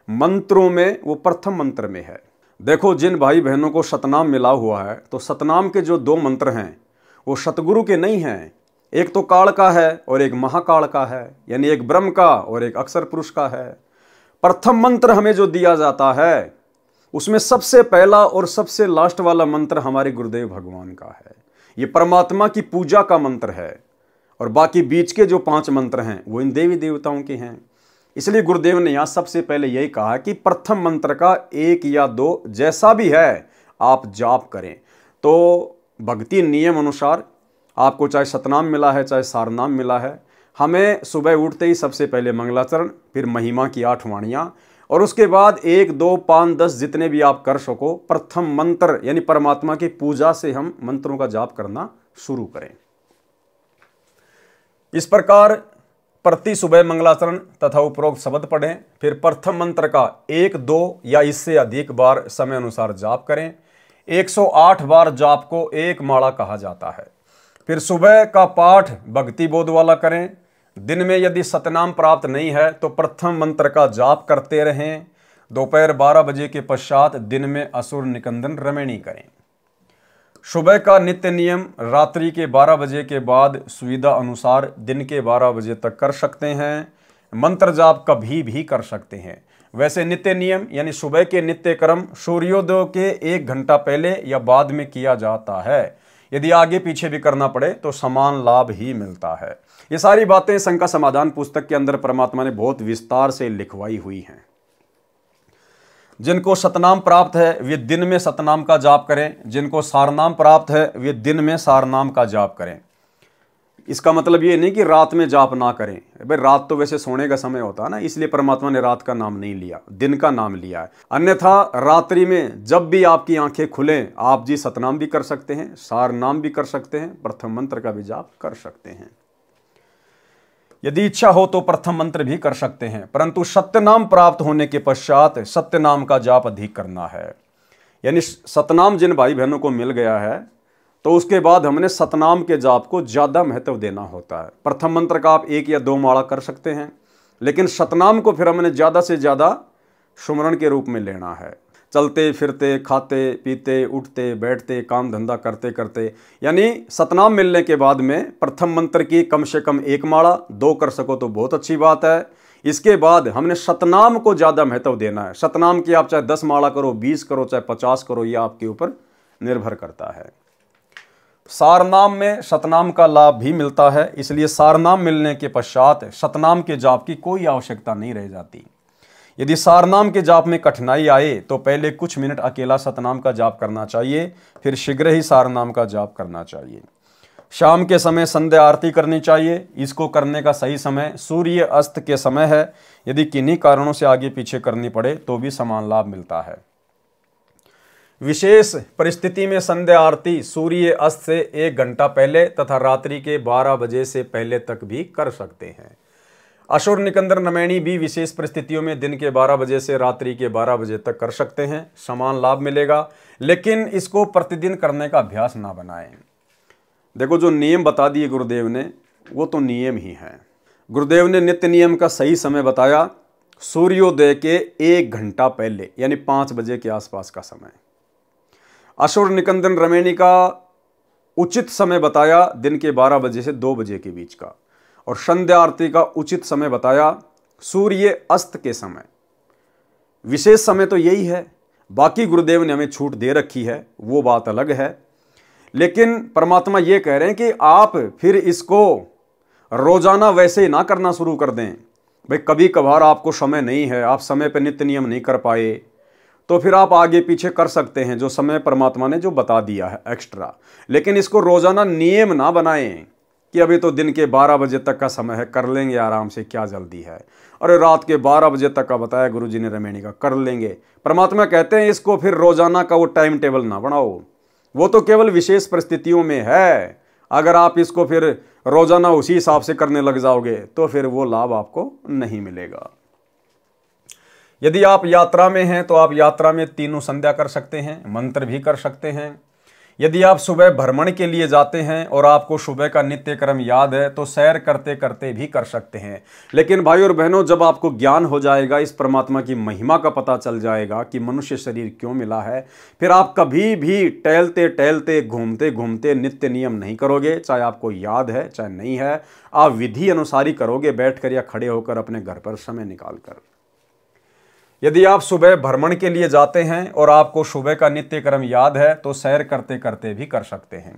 मंत्रों में वो प्रथम मंत्र में है। देखो जिन भाई बहनों को सतनाम मिला हुआ है तो सतनाम के जो 2 मंत्र हैं वो सतगुरु के नहीं हैं। एक तो काल का है और एक महाकाल का है, यानी एक ब्रह्म का और एक अक्षर पुरुष का है। प्रथम मंत्र हमें जो दिया जाता है उसमें सबसे पहला और सबसे लास्ट वाला मंत्र हमारे गुरुदेव भगवान का है। ये परमात्मा की पूजा का मंत्र है और बाकी बीच के जो 5 मंत्र हैं वो इन देवी देवताओं के हैं। इसलिए गुरुदेव ने यहाँ सबसे पहले यही कहा कि प्रथम मंत्र का 1 या 2 जैसा भी है आप जाप करें। तो भक्ति नियम अनुसार आपको चाहे सतनाम मिला है चाहे सारनाम मिला है, हमें सुबह उठते ही सबसे पहले मंगलाचरण, फिर महिमा की 8 वाणियाँ और उसके बाद 1, 2, 5, 10 जितने भी आप कर सको प्रथम मंत्र यानी परमात्मा की पूजा से हम मंत्रों का जाप करना शुरू करें। इस प्रकार प्रति सुबह मंगलाचरण तथा उपरोक्त शब्द पढ़ें, फिर प्रथम मंत्र का 1, 2 या इससे अधिक बार समय अनुसार जाप करें। 108 बार जाप को 1 माला कहा जाता है। फिर सुबह का पाठ भक्ति बोध वाला करें। दिन में यदि सतनाम प्राप्त नहीं है तो प्रथम मंत्र का जाप करते रहें। दोपहर 12 बजे के पश्चात दिन में असुर निकंदन रमणी करें। सुबह का नित्य नियम रात्रि के 12 बजे के बाद सुविधा अनुसार दिन के 12 बजे तक कर सकते हैं। मंत्र जाप कभी भी कर सकते हैं। वैसे नित्य नियम यानी सुबह के नित्य कर्म सूर्योदय के 1 घंटा पहले या बाद में किया जाता है। यदि आगे पीछे भी करना पड़े तो समान लाभ ही मिलता है। ये सारी बातें शंका समाधान पुस्तक के अंदर परमात्मा ने बहुत विस्तार से लिखवाई हुई हैं। जिनको सतनाम प्राप्त है वे दिन में सतनाम का जाप करें, जिनको सारनाम प्राप्त है वे दिन में सारनाम का जाप करें। इसका मतलब ये नहीं कि रात में जाप ना करें। भाई रात तो वैसे सोने का समय होता है ना, इसलिए परमात्मा ने रात का नाम नहीं लिया, दिन का नाम लिया है। अन्यथा रात्रि में जब भी आपकी आंखें खुलें आप जी सतनाम भी कर सकते हैं, सारनाम भी कर सकते हैं, प्रथम मंत्र का भी जाप कर सकते हैं। यदि इच्छा हो तो प्रथम मंत्र भी कर सकते हैं, परंतु सत्यनाम प्राप्त होने के पश्चात सत्यनाम का जाप अधिक करना है। यानी सतनाम जिन भाई बहनों को मिल गया है तो उसके बाद हमने सतनाम के जाप को ज़्यादा महत्व देना होता है। प्रथम मंत्र का आप 1 या 2 माला कर सकते हैं, लेकिन सतनाम को फिर हमने ज़्यादा से ज़्यादा सुमरण के रूप में लेना है। चलते फिरते, खाते पीते, उठते बैठते, काम धंधा करते करते, यानी सतनाम मिलने के बाद में प्रथम मंत्र की कम से कम 1 माला, 2 कर सको तो बहुत अच्छी बात है। इसके बाद हमने सतनाम को ज़्यादा महत्व देना है। सतनाम की आप चाहे 10 माला करो, 20 करो, चाहे 50 करो, यह आपके ऊपर निर्भर करता है। सारनाम में सतनाम का लाभ भी मिलता है, इसलिए सारनाम मिलने के पश्चात सतनाम के जाप की कोई आवश्यकता नहीं रह जाती। यदि सारनाम के जाप में कठिनाई आए तो पहले कुछ मिनट अकेला सतनाम का जाप करना चाहिए, फिर शीघ्र ही सारनाम का जाप करना चाहिए। शाम के समय संध्या आरती करनी चाहिए। इसको करने का सही समय सूर्य अस्त के समय है। यदि किन्हीं कारणों से आगे पीछे करनी पड़े तो भी समान लाभ मिलता है। विशेष परिस्थिति में संध्या आरती सूर्य अस्त से 1 घंटा पहले तथा रात्रि के 12 बजे से पहले तक भी कर सकते हैं। असुर निकंदन नमैनी भी विशेष परिस्थितियों में दिन के 12 बजे से रात्रि के 12 बजे तक कर सकते हैं, समान लाभ मिलेगा। लेकिन इसको प्रतिदिन करने का अभ्यास ना बनाएं। देखो जो नियम बता दिए गुरुदेव ने वो तो नियम ही हैं। गुरुदेव ने नित्य नियम का सही समय बताया, सूर्योदय के 1 घंटा पहले यानी 5 बजे के आसपास का समय। असुर निकंदन रमैनी का उचित समय बताया दिन के 12 बजे से 2 बजे के बीच का, और संध्या आरती का उचित समय बताया सूर्य अस्त के समय। विशेष समय तो यही है। बाकी गुरुदेव ने हमें छूट दे रखी है, वो बात अलग है। लेकिन परमात्मा ये कह रहे हैं कि आप फिर इसको रोजाना वैसे ना करना शुरू कर दें। भाई कभी कभार आपको समय नहीं है, आप समय पर नित्य नियम नहीं कर पाए, तो फिर आप आगे पीछे कर सकते हैं जो समय परमात्मा ने जो बता दिया है एक्स्ट्रा। लेकिन इसको रोजाना नियम ना बनाएं कि अभी तो दिन के 12 बजे तक का समय है, कर लेंगे आराम से, क्या जल्दी है। और रात के 12 बजे तक का बताया गुरुजी ने रमेणी का, कर लेंगे। परमात्मा कहते हैं इसको फिर रोजाना का वो टाइम टेबल ना बनाओ, वो तो केवल विशेष परिस्थितियों में है। अगर आप इसको फिर रोजाना उसी हिसाब से करने लग जाओगे तो फिर वो लाभ आपको नहीं मिलेगा। यदि आप यात्रा में हैं तो आप यात्रा में तीनों संध्या कर सकते हैं, मंत्र भी कर सकते हैं। यदि आप सुबह भ्रमण के लिए जाते हैं और आपको सुबह का नित्य कर्म याद है तो सैर करते करते भी कर सकते हैं। लेकिन भाई और बहनों, जब आपको ज्ञान हो जाएगा, इस परमात्मा की महिमा का पता चल जाएगा कि मनुष्य शरीर क्यों मिला है, फिर आप कभी भी टहलते टहलते घूमते घूमते नित्य नियम नहीं करोगे। चाहे आपको याद है चाहे नहीं है, आप विधि अनुसार ही करोगे, बैठकर या खड़े होकर अपने घर पर समय निकालकर। यदि आप सुबह भ्रमण के लिए जाते हैं और आपको सुबह का नित्य कर्म याद है तो सैर करते करते भी कर सकते हैं।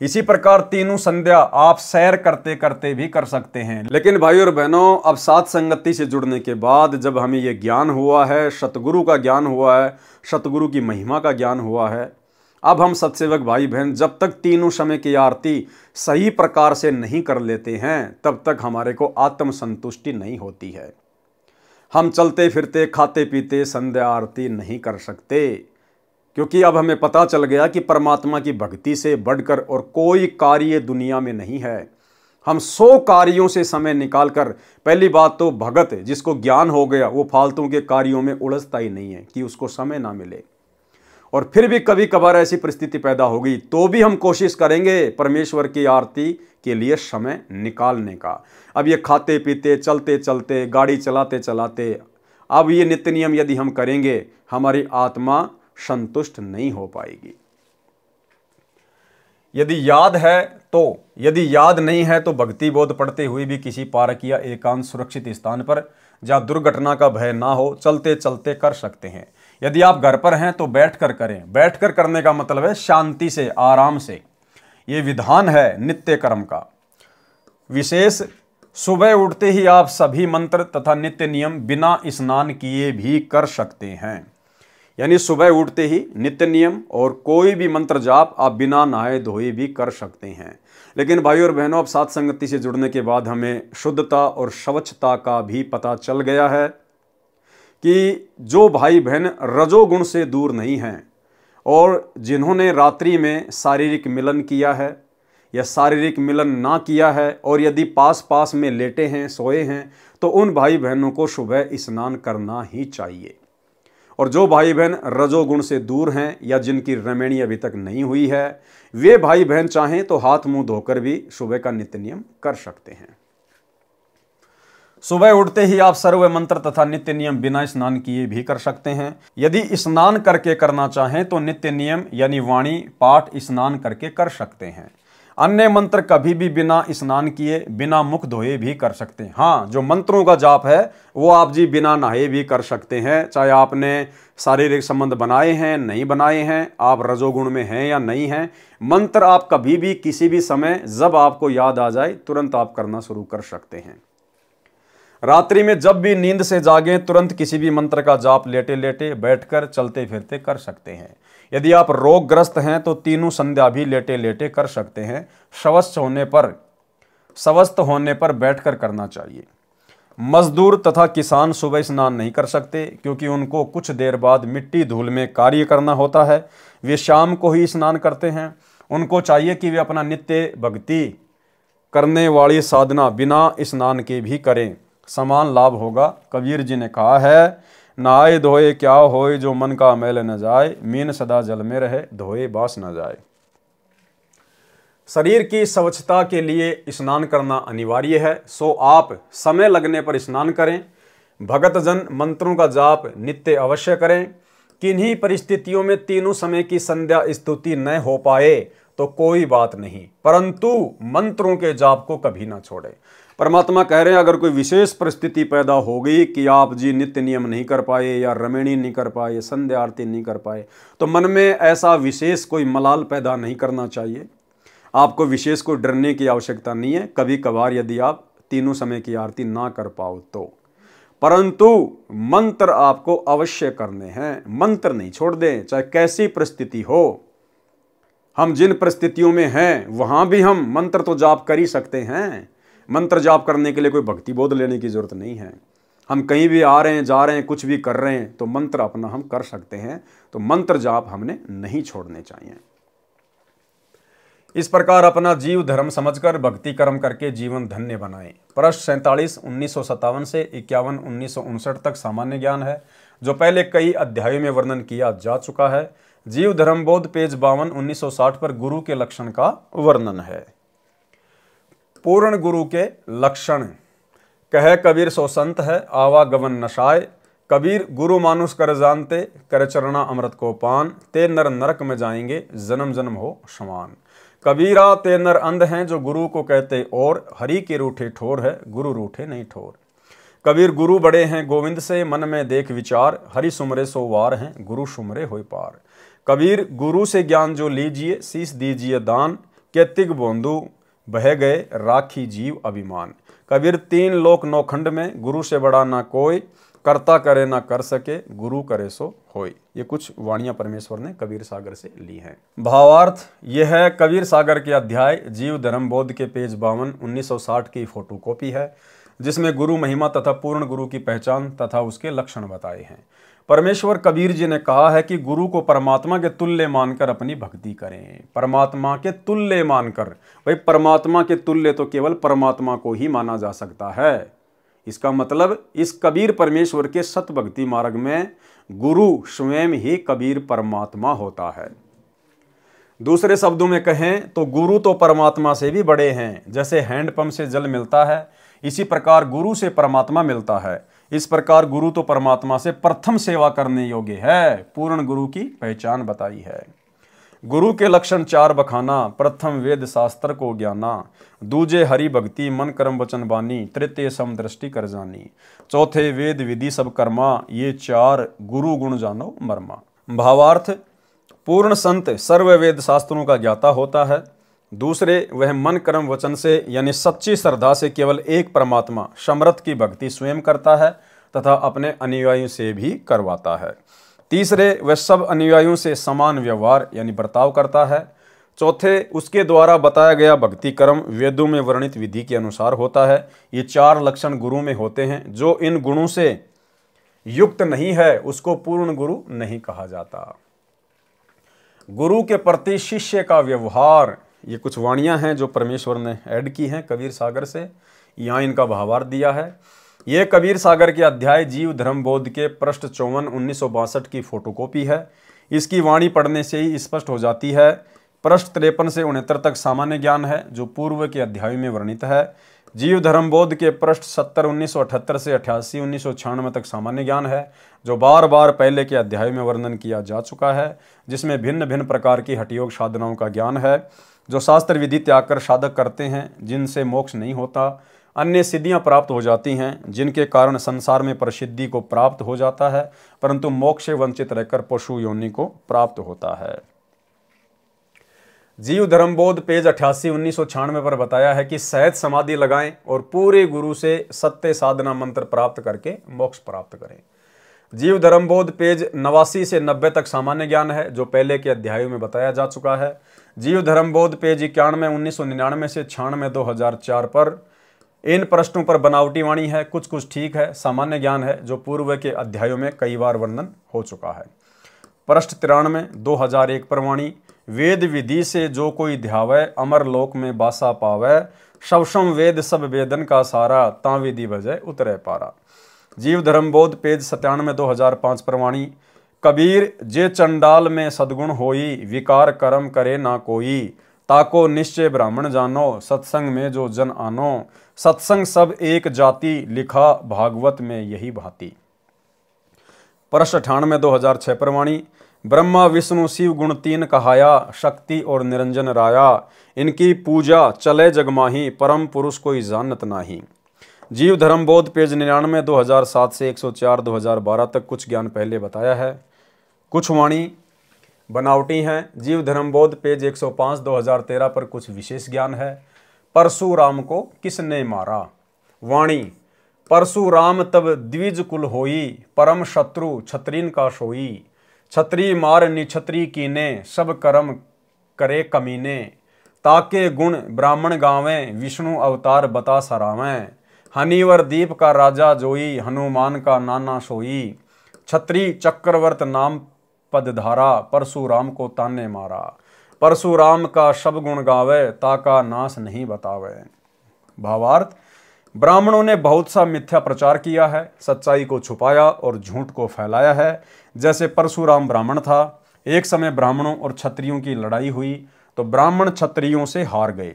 इसी प्रकार तीनों संध्या आप सैर करते करते भी कर सकते हैं। लेकिन भाई और बहनों, अब साथ संगति से जुड़ने के बाद जब हमें ये ज्ञान हुआ है, सतगुरु का ज्ञान हुआ है, सतगुरु की महिमा का ज्ञान हुआ है, अब हम सत्सेवक भाई बहन जब तक तीनों समय की आरती सही प्रकार से नहीं कर लेते हैं तब तक हमारे को आत्म संतुष्टि नहीं होती है। हम चलते फिरते खाते पीते संध्या आरती नहीं कर सकते, क्योंकि अब हमें पता चल गया कि परमात्मा की भक्ति से बढ़कर और कोई कार्य दुनिया में नहीं है। हम 100 कार्यों से समय निकालकर, पहली बात तो भगत जिसको ज्ञान हो गया वो फालतू के कार्यों में उलझता ही नहीं है कि उसको समय ना मिले। और फिर भी कभी कभार ऐसी परिस्थिति पैदा होगी तो भी हम कोशिश करेंगे परमेश्वर की आरती के लिए समय निकालने का। अब ये खाते पीते, चलते चलते, गाड़ी चलाते चलाते, अब ये नित्य नियम यदि हम करेंगे, हमारी आत्मा संतुष्ट नहीं हो पाएगी। यदि याद है तो, यदि याद नहीं है तो भक्ति बोध पढ़ते हुए भी किसी पार्क या एकांत सुरक्षित स्थान पर जहाँ दुर्घटना का भय ना हो चलते चलते कर सकते हैं। यदि आप घर पर हैं तो बैठकर करें। बैठकर करने का मतलब है शांति से, आराम से। ये विधान है नित्य कर्म का। विशेष सुबह उठते ही आप सभी मंत्र तथा नित्य नियम बिना स्नान किए भी कर सकते हैं। यानी सुबह उठते ही नित्य नियम और कोई भी मंत्र जाप आप बिना नहाए धोए भी कर सकते हैं। लेकिन भाई और बहनों, अब साथ संगति से जुड़ने के बाद हमें शुद्धता और स्वच्छता का भी पता चल गया है कि जो भाई बहन रजोगुण से दूर नहीं हैं और जिन्होंने रात्रि में शारीरिक मिलन किया है या शारीरिक मिलन ना किया है और यदि पास पास में लेटे हैं, सोए हैं, तो उन भाई बहनों को सुबह स्नान करना ही चाहिए। और जो भाई बहन रजोगुण से दूर हैं या जिनकी रमेणी अभी तक नहीं हुई है, वे भाई बहन चाहें तो हाथ मुंह धोकर भी सुबह का नित्य नियम कर सकते हैं। सुबह उठते ही आप सर्व मंत्र तथा नित्य नियम बिना स्नान किए भी कर सकते हैं। यदि स्नान करके करना चाहें तो नित्य नियम यानी वाणी पाठ स्नान करके कर सकते हैं। अन्य मंत्र कभी भी बिना स्नान किए, बिना मुख धोए भी कर सकते हैं। हाँ, जो मंत्रों का जाप है वो आप जी बिना नहाए भी कर सकते हैं। चाहे आपने शारीरिक संबंध बनाए हैं, नहीं बनाए हैं, आप रजोगुण में हैं या नहीं हैं, मंत्र आप कभी भी किसी भी समय जब आपको याद आ जाए तुरंत आप करना शुरू कर सकते हैं। रात्रि में जब भी नींद से जागें तुरंत किसी भी मंत्र का जाप लेटे लेटे, बैठकर, चलते फिरते कर सकते हैं। यदि आप रोगग्रस्त हैं तो तीनों संध्या भी लेटे लेटे कर सकते हैं। स्वस्थ होने पर बैठकर करना चाहिए। मजदूर तथा किसान सुबह स्नान नहीं कर सकते क्योंकि उनको कुछ देर बाद मिट्टी धूल में कार्य करना होता है। वे शाम को ही स्नान करते हैं। उनको चाहिए कि वे अपना नित्य भक्ति करने वाली साधना बिना स्नान के भी करें, समान लाभ होगा। कबीर जी ने कहा है, नहाए धोए क्या होए, जो मन का मैल न जाए, मीन सदा जल में रहे, धोए बास न जाए। शरीर की स्वच्छता के लिए स्नान करना अनिवार्य है, सो आप समय लगने पर स्नान करें। भगत जन मंत्रों का जाप नित्य अवश्य करें। किन्हीं परिस्थितियों में तीनों समय की संध्या स्तुति न हो पाए तो कोई बात नहीं, परंतु मंत्रों के जाप को कभी ना छोड़े। परमात्मा कह रहे हैं अगर कोई विशेष परिस्थिति पैदा हो गई कि आप जी नित्य नियम नहीं कर पाए या रमणी नहीं कर पाए, संध्या आरती नहीं कर पाए, तो मन में ऐसा विशेष कोई मलाल पैदा नहीं करना चाहिए। आपको विशेष कोई डरने की आवश्यकता नहीं है। कभी कभार यदि आप तीनों समय की आरती ना कर पाओ तो, परंतु मंत्र आपको अवश्य करने हैं। मंत्र नहीं छोड़ दें, चाहे कैसी परिस्थिति हो। हम जिन परिस्थितियों में हैं वहां भी हम मंत्र तो जाप कर ही सकते हैं। मंत्र जाप करने के लिए कोई भक्ति बोध लेने की जरूरत नहीं है। हम कहीं भी आ रहे हैं, जा रहे हैं, कुछ भी कर रहे हैं तो मंत्र अपना हम कर सकते हैं। तो मंत्र जाप हमने नहीं छोड़ने चाहिए। इस प्रकार अपना जीव धर्म समझकर भक्ति कर्म करके जीवन धन्य बनाएं। पृष्ठ 47 1957 से 51 1959 तक सामान्य ज्ञान है, जो पहले कई अध्यायों में वर्णन किया जा चुका है। जीव धर्म बोध पेज 52 1960 पर गुरु के लक्षण का वर्णन है। पूर्ण गुरु के लक्षण। कह कबीर सो संत है, आवागमन नशाय। कबीर गुरु मानुष कर जानते, कर चरणा अमृत को पान। ते नर नरक में जाएंगे, जन्म जन्म हो समान। कबीरा ते नर अंध हैं, जो गुरु को कहते और। हरि के रूठे ठोर है, गुरु रूठे नहीं ठोर। कबीर गुरु बड़े हैं गोविंद से, मन में देख विचार। हरि सुमरे सो वार हैं, गुरु सुमरे होय पार। कबीर गुरु से ज्ञान जो लीजिए, शीश दीजिए दान। के तिग बोंदू बह गए, राखी जीव अभिमान। कबीर 3 लोक नौखंड में, गुरु से बड़ा ना कोई। करता करे ना कर सके, गुरु करे सो होय। ये कुछ वाणियां परमेश्वर ने कबीर सागर से ली हैं। भावार्थ यह है कबीर सागर के अध्याय जीव धर्म बोध के पेज 52 1960 की फोटोकॉपी है, जिसमें गुरु महिमा तथा पूर्ण गुरु की पहचान तथा उसके लक्षण बताए हैं। परमेश्वर कबीर जी ने कहा है कि गुरु को परमात्मा के तुल्य मानकर अपनी भक्ति करें। परमात्मा के तुल्य मानकर, भाई परमात्मा के तुल्य तो केवल परमात्मा को ही माना जा सकता है। इसका मतलब इस कबीर परमेश्वर के सत भक्ति मार्ग में गुरु स्वयं ही कबीर परमात्मा होता है। दूसरे शब्दों में कहें तो गुरु तो परमात्मा से भी बड़े हैं। जैसे हैंडपंप से जल मिलता है, इसी प्रकार गुरु से परमात्मा मिलता है। इस प्रकार गुरु तो परमात्मा से प्रथम सेवा करने योग्य है। पूर्ण गुरु की पहचान बताई है। गुरु के लक्षण 4 बखाना। प्रथम वेद शास्त्र को ज्ञाना। दूजे हरि भक्ति मन कर्म वचन बानी। तृतीय समदृष्टि कर जानी। चौथे वेद विधि सब कर्मा। ये 4 गुरु गुण जानो मर्मा। भावार्थ पूर्ण संत सर्व वेद शास्त्रों का ज्ञाता होता है। दूसरे वह मन कर्म वचन से यानी सच्ची श्रद्धा से केवल एक परमात्मा समर्थ की भक्ति स्वयं करता है तथा अपने अनुयायियों से भी करवाता है। तीसरे वह सब अनुयायियों से समान व्यवहार यानी बर्ताव करता है। चौथे उसके द्वारा बताया गया भक्ति कर्म वेदों में वर्णित विधि के अनुसार होता है। ये 4 लक्षण गुरु में होते हैं। जो इन गुणों से युक्त नहीं है उसको पूर्ण गुरु नहीं कहा जाता। गुरु के प्रति शिष्य का व्यवहार, ये कुछ वाणियां हैं जो परमेश्वर ने ऐड की हैं कबीर सागर से। यहाँ इनका भावार्थ दिया है। ये कबीर सागर के अध्याय जीव धर्म बोध के पृष्ठ 54 1962 की फोटोकॉपी है। इसकी वाणी पढ़ने से ही स्पष्ट हो जाती है। पृष्ठ 53 से 69 तक सामान्य ज्ञान है, जो पूर्व के अध्याय में वर्णित है। जीव धर्म बोध के पृष्ठ 70 1978 से 88 1996 तक सामान्य ज्ञान है, जो बार बार पहले के अध्याय में वर्णन किया जा चुका है, जिसमें भिन्न भिन्न प्रकार की हठयोग साधनाओं का ज्ञान है, जो शास्त्र विधि त्याग कर साधक करते हैं, जिनसे मोक्ष नहीं होता। अन्य सिद्धियां प्राप्त हो जाती हैं, जिनके कारण संसार में प्रसिद्धि को प्राप्त हो जाता है, परंतु मोक्ष से वंचित रहकर पशु योनि को प्राप्त होता है। जीव धर्म बोध पेज 88 1996 पर बताया है कि सहज समाधि लगाएं और पूरे गुरु से सत्य साधना मंत्र प्राप्त करके मोक्ष प्राप्त करें। जीव धर्म बोध पेज 89 से 90 तक सामान्य ज्ञान है, जो पहले के अध्यायों में बताया जा चुका है। जीव धर्म बोध पेज 91 1999 से 96 2004 पर इन प्रश्नों पर बनावटी वाणी है, कुछ कुछ ठीक है। सामान्य ज्ञान है, जो पूर्व के अध्यायों में कई बार वर्णन हो चुका है। पृष्ठ 93 2001 पर वाणी, वेद विधि से जो कोई ध्यावै, अमर लोक में बासा पावै। शवशम वेद सब वेदन का सारा, ता विधि बजय उतरे पारा। जीव धर्म बोध पेज 97 2005 पर वाणी, कबीर जे चंडाल में सद्गुण होई, विकार कर्म करे ना कोई। ताको निश्चय ब्राह्मण जानो, सत्संग में जो जन आनो। सत्संग सब एक जाति, लिखा भागवत में यही भांति। पृष्ठ 98 2006 पर वाणी, ब्रह्मा विष्णु शिव गुण तीन कहाया, शक्ति और निरंजन राया, इनकी पूजा चले जगमाही, परम पुरुष कोई जानत नाही। जीव धर्म बोध पेज 99, 2007 से 104 2012 तक कुछ ज्ञान पहले बताया है। कुछ वाणी बनावटी हैं। जीव धर्म बोध पेज 105 2013 पर कुछ विशेष ज्ञान है। परशुराम को किसने मारा? वाणी, परशुराम तब द्विज कुल होई, परम शत्रु छत्रीन का सोई, छत्री मार निछत्री कीने, सब कर्म करे कमीने, ताके गुण ब्राह्मण गावें, विष्णु अवतार बता सरावें, हनीवर दीप का राजा जोई, हनुमान का नाना सोई, छत्री चक्रवर्त नाम पदधारा, परशुराम को ताने मारा, परशुराम का सब गुण गावे, ताका नाश नहीं बतावे। भावार्थ, ब्राह्मणों ने बहुत सा मिथ्या प्रचार किया है, सच्चाई को छुपाया और झूठ को फैलाया है। जैसे परशुराम ब्राह्मण था, एक समय ब्राह्मणों और क्षत्रियों की लड़ाई हुई तो ब्राह्मण क्षत्रियों से हार गए।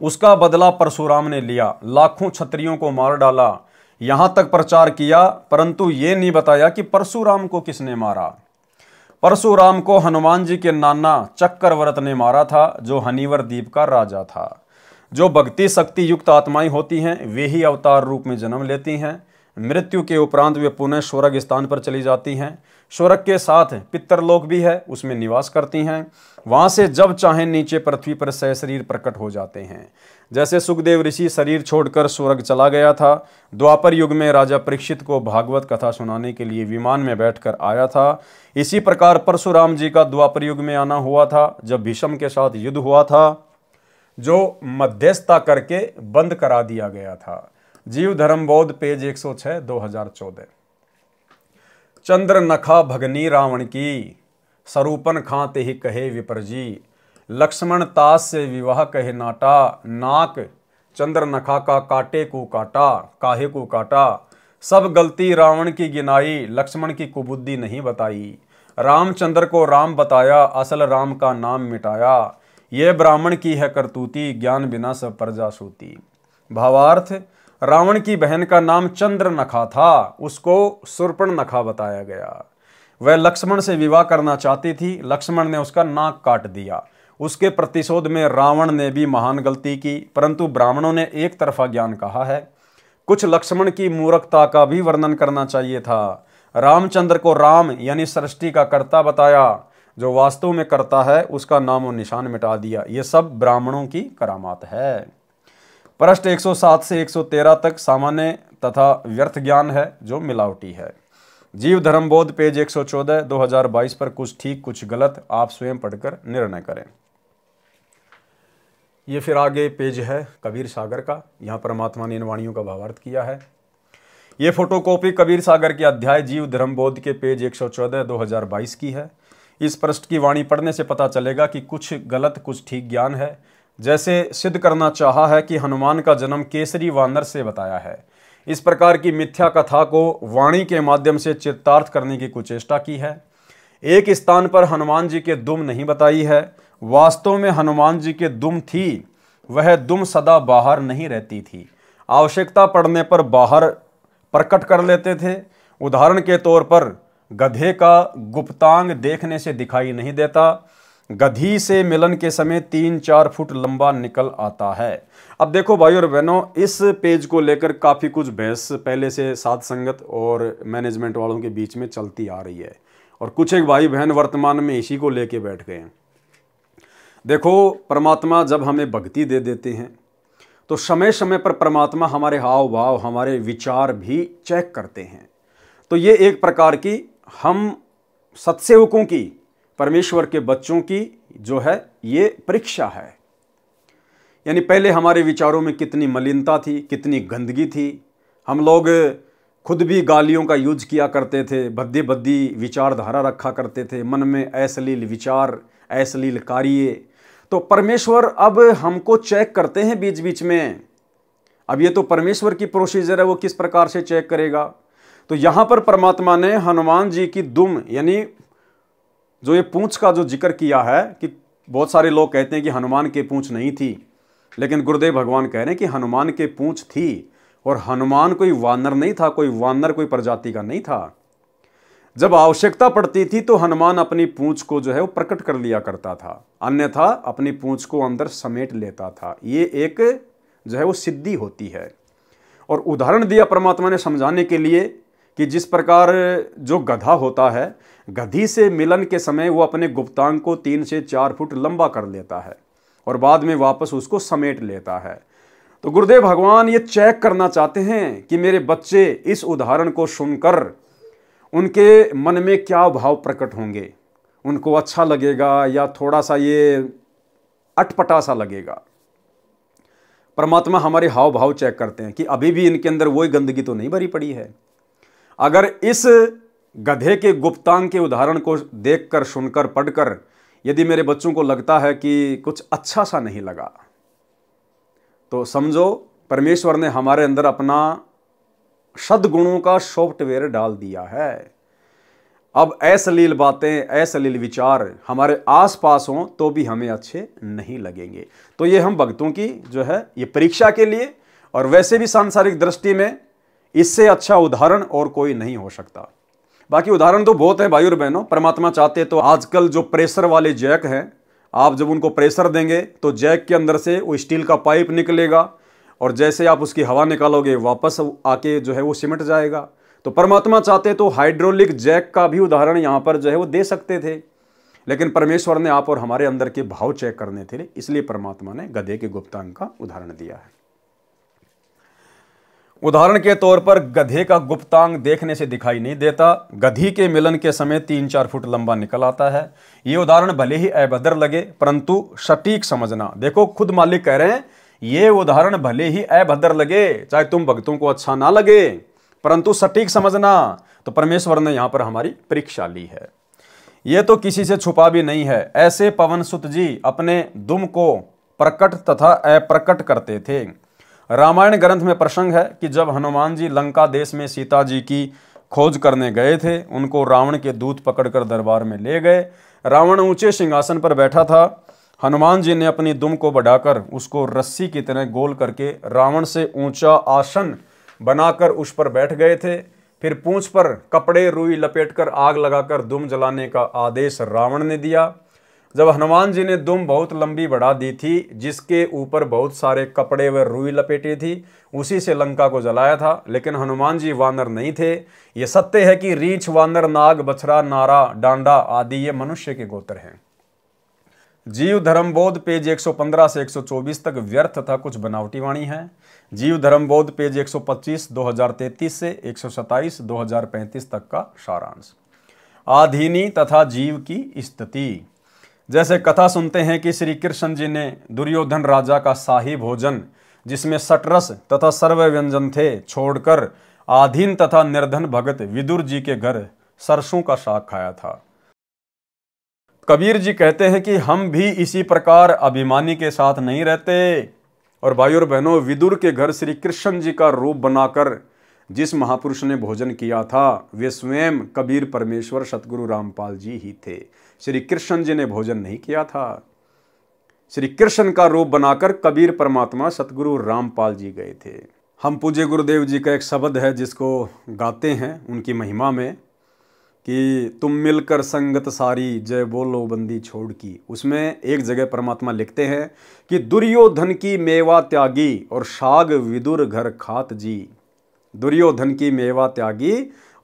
उसका बदला परशुराम ने लिया, लाखों क्षत्रियों को मार डाला। यहां तक प्रचार किया, परंतु ये नहीं बताया कि परशुराम को किसने मारा। परशुराम को हनुमान जी के नाना चक्रवर्त ने मारा था, जो हनीवर द्वीप का राजा था। जो भक्ति शक्ति युक्त आत्माएं होती हैं, वे ही अवतार रूप में जन्म लेती हैं। मृत्यु के उपरांत वे पुनः स्वर्ग स्थान पर चली जाती हैं। स्वर्ग के साथ पितरलोक भी है, उसमें निवास करती हैं। वहां से जब चाहें नीचे पृथ्वी पर सशरीर प्रकट हो जाते हैं। जैसे सुखदेव ऋषि शरीर छोड़कर स्वर्ग चला गया था, द्वापर युग में राजा परीक्षित को भागवत कथा सुनाने के लिए विमान में बैठकर आया था, इसी प्रकार परशुराम जी का द्वापर युग में आना हुआ था, जब भीष्म के साथ युद्ध हुआ था, जो मध्यस्थता करके बंद करा दिया गया था। जीव धर्म बोध पेज 106 2014। चंद्र नखा भगनी रावण की, सरूपन खाते ही कहे विपर जी, लक्ष्मण तास से विवाह कहे नाटा, नाक चंद्र नखा का काटे को काटा, काहे को काटा, सब गलती रावण की गिनाई, लक्ष्मण की कुबुद्धि नहीं बताई, रामचंद्र को राम बताया, असल राम का नाम मिटाया, ये ब्राह्मण की है करतूती, ज्ञान बिना सब प्रजा सूती। भावार्थ, रावण की बहन का नाम चंद्र नखा था, उसको सुर्पण नखा बताया गया। वह लक्ष्मण से विवाह करना चाहती थी, लक्ष्मण ने उसका नाक काट दिया। उसके प्रतिशोध में रावण ने भी महान गलती की, परंतु ब्राह्मणों ने एक तरफा ज्ञान कहा है। कुछ लक्ष्मण की मूर्खता का भी वर्णन करना चाहिए था। रामचंद्र को राम यानी सृष्टि का कर्ता बताया, जो वास्तव में करता है उसका नाम और निशान मिटा दिया। ये सब ब्राह्मणों की करामात है। पृष्ठ 107 से 113 तक सामान्य तथा व्यर्थ ज्ञान है, जो मिलावटी है। जीव धर्म बोध पेज 114 2022 पर कुछ ठीक कुछ गलत, आप स्वयं पढ़कर निर्णय करें। ये फिर आगे पेज है कबीर सागर का, यहाँ परमात्मा ने इन वाणियों का भावार्थ किया है। ये फोटोकॉपी कबीर सागर के अध्याय जीव धर्म बोध के पेज 114 2022 की है। इस पृष्ठ की वाणी पढ़ने से पता चलेगा कि कुछ गलत कुछ ठीक ज्ञान है। जैसे सिद्ध करना चाहा है कि हनुमान का जन्म केसरी वानर से बताया है, इस प्रकार की मिथ्या कथा को वाणी के माध्यम से चित्तार्थ करने की कुचेष्टा की है। एक स्थान पर हनुमान जी के दुम नहीं बताई है, वास्तव में हनुमान जी के दुम थी, वह दुम सदा बाहर नहीं रहती थी, आवश्यकता पड़ने पर बाहर प्रकट कर लेते थे। उदाहरण के तौर पर गधे का गुप्तांग देखने से दिखाई नहीं देता, गधी से मिलन के समय 3-4 फुट लंबा निकल आता है। अब देखो भाई और बहनों, इस पेज को लेकर काफ़ी कुछ बहस पहले से साध संगत और मैनेजमेंट वालों के बीच में चलती आ रही है, और कुछ एक भाई बहन वर्तमान में इसी को लेके बैठ गए हैं। देखो, परमात्मा जब हमें भक्ति दे देते हैं तो समय समय पर परमात्मा हमारे हाव भाव, हमारे विचार भी चेक करते हैं। तो ये एक प्रकार की हम सत्सेवकों की, परमेश्वर के बच्चों की जो है ये परीक्षा है। यानी पहले हमारे विचारों में कितनी मलिनता थी, कितनी गंदगी थी, हम लोग खुद भी गालियों का यूज किया करते थे, भद्दी भद्दी विचारधारा रखा करते थे, मन में अश्लील विचार, अश्लील कार्य। तो परमेश्वर अब हमको चेक करते हैं बीच बीच में। अब ये तो परमेश्वर की प्रोसीजर है, वो किस प्रकार से चेक करेगा। तो यहाँ पर परमात्मा ने हनुमान जी की दुम यानी जो ये पूंछ का जो जिक्र किया है, कि बहुत सारे लोग कहते हैं कि हनुमान के पूंछ नहीं थी, लेकिन गुरुदेव भगवान कह रहे हैं कि हनुमान के पूंछ थी, और हनुमान कोई वानर नहीं था, कोई वानर कोई प्रजाति का नहीं था। जब आवश्यकता पड़ती थी तो हनुमान अपनी पूंछ को जो है वो प्रकट कर लिया करता था, अन्यथा अपनी पूंछ को अंदर समेट लेता था। ये एक जो है वो सिद्धि होती है। और उदाहरण दिया परमात्मा ने समझाने के लिए कि जिस प्रकार जो गधा होता है, गधी से मिलन के समय वो अपने गुप्तांग को 3 से 4 फुट लंबा कर लेता है और बाद में वापस उसको समेट लेता है। तो गुरुदेव भगवान ये चेक करना चाहते हैं कि मेरे बच्चे इस उदाहरण को सुनकर उनके मन में क्या भाव प्रकट होंगे, उनको अच्छा लगेगा या थोड़ा सा ये अटपटा सा लगेगा। परमात्मा हमारे हाव भाव चेक करते हैं कि अभी भी इनके अंदर वही गंदगी तो नहीं भरी पड़ी है। अगर इस गधे के गुप्तांग के उदाहरण को देखकर, सुनकर, पढ़कर यदि मेरे बच्चों को लगता है कि कुछ अच्छा सा नहीं लगा, तो समझो परमेश्वर ने हमारे अंदर अपना सद्गुणों का सॉफ्टवेयर डाल दिया है। अब अश्लील बातें, अश्लील विचार हमारे आसपास हों तो भी हमें अच्छे नहीं लगेंगे। तो ये हम भक्तों की जो है ये परीक्षा के लिए, और वैसे भी सांसारिक दृष्टि में इससे अच्छा उदाहरण और कोई नहीं हो सकता। बाकी उदाहरण तो बहुत है भाई और बहनों। परमात्मा चाहते तो आजकल जो प्रेशर वाले जैक हैं, आप जब उनको प्रेशर देंगे तो जैक के अंदर से वो स्टील का पाइप निकलेगा और जैसे आप उसकी हवा निकालोगे वापस आके जो है वो सिमट जाएगा। तो परमात्मा चाहते तो हाइड्रोलिक जैक का भी उदाहरण यहाँ पर जो है वो दे सकते थे, लेकिन परमेश्वर ने आप और हमारे अंदर के भाव चेक करने थे, इसलिए परमात्मा ने गधे के गुप्तांग का उदाहरण दिया है। उदाहरण के तौर पर गधे का गुप्तांग देखने से दिखाई नहीं देता, गधी के मिलन के समय 3-4 फुट लंबा निकल आता है। ये उदाहरण भले ही अभद्र लगे परंतु सटीक समझना। देखो खुद मालिक कह रहे हैं ये उदाहरण भले ही अभद्र लगे, चाहे तुम भक्तों को अच्छा ना लगे, परंतु सटीक समझना। तो परमेश्वर ने यहां पर हमारी परीक्षा ली है। यह तो किसी से छुपा भी नहीं है। ऐसे पवन सुत जी अपने दुम को प्रकट तथा अप्रकट करते थे। रामायण ग्रंथ में प्रसंग है कि जब हनुमान जी लंका देश में सीता जी की खोज करने गए थे, उनको रावण के दूत पकड़कर दरबार में ले गए। रावण ऊंचे सिंहासन पर बैठा था। हनुमान जी ने अपनी दुम को बढ़ाकर उसको रस्सी की तरह गोल करके रावण से ऊंचा आसन बनाकर उस पर बैठ गए थे। फिर पूंछ पर कपड़े रुई लपेटकर आग लगाकर दुम जलाने का आदेश रावण ने दिया। जब हनुमान जी ने दुम बहुत लंबी बढ़ा दी थी, जिसके ऊपर बहुत सारे कपड़े व रुई लपेटी थी, उसी से लंका को जलाया था। लेकिन हनुमान जी वानर नहीं थे। ये सत्य है कि रीछ, वानर, नाग, बछड़ा, नारा, डांडा आदि ये मनुष्य के गोत्र हैं। जीव धर्मबोध पेज 115 से 124 तक व्यर्थ तथा कुछ बनावटी वाणी है। जीव धर्मबोध पेज 125 2033 से 127 2035 तक का सारांश। आधीनी तथा जीव की स्थिति। जैसे कथा सुनते हैं कि श्री कृष्ण जी ने दुर्योधन राजा का शाही भोजन, जिसमें सटरस तथा सर्व व्यंजन थे, छोड़कर आधीन तथा निर्धन भगत विदुर जी के घर सरसों का साग खाया था। कबीर जी कहते हैं कि हम भी इसी प्रकार अभिमानी के साथ नहीं रहते। और भाई और बहनों, विदुर के घर श्री कृष्ण जी का रूप बनाकर जिस महापुरुष ने भोजन किया था वे स्वयं कबीर परमेश्वर सतगुरु रामपाल जी ही थे। श्री कृष्ण जी ने भोजन नहीं किया था। श्री कृष्ण का रूप बनाकर कबीर परमात्मा सतगुरु रामपाल जी गए थे। हम पूज्य गुरुदेव जी का एक शब्द है जिसको गाते हैं उनकी महिमा में कि तुम मिलकर संगत सारी जय बोलो बंदी छोड़ की। उसमें एक जगह परमात्मा लिखते हैं कि दुर्योधन की मेवा त्यागी और साग विदुर घर खात जी। दुर्योधन की मेवा त्यागी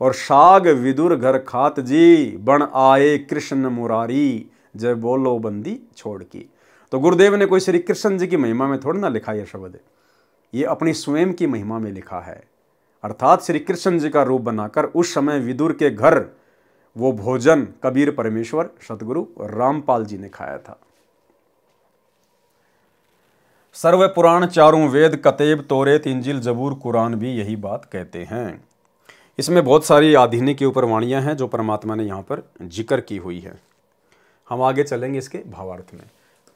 और साग विदुर घर खात जी, बण आए कृष्ण मुरारी जय बोलो बंदी छोड़ की। तो गुरुदेव ने कोई श्री कृष्ण जी की महिमा में थोड़ा ना लिखा यह शब्द, ये अपनी स्वयं की महिमा में लिखा है। अर्थात श्री कृष्ण जी का रूप बनाकर उस समय विदुर के घर वो भोजन कबीर परमेश्वर सतगुरु रामपाल जी ने खाया था। सर्व पुराण चारों वेद कतेब तोरेत इंजिल जबूर कुरान भी यही बात कहते हैं। इसमें बहुत सारी आधीनी के ऊपर वाणियां हैं जो परमात्मा ने यहाँ पर जिक्र की हुई है। हम आगे चलेंगे इसके भावार्थ में।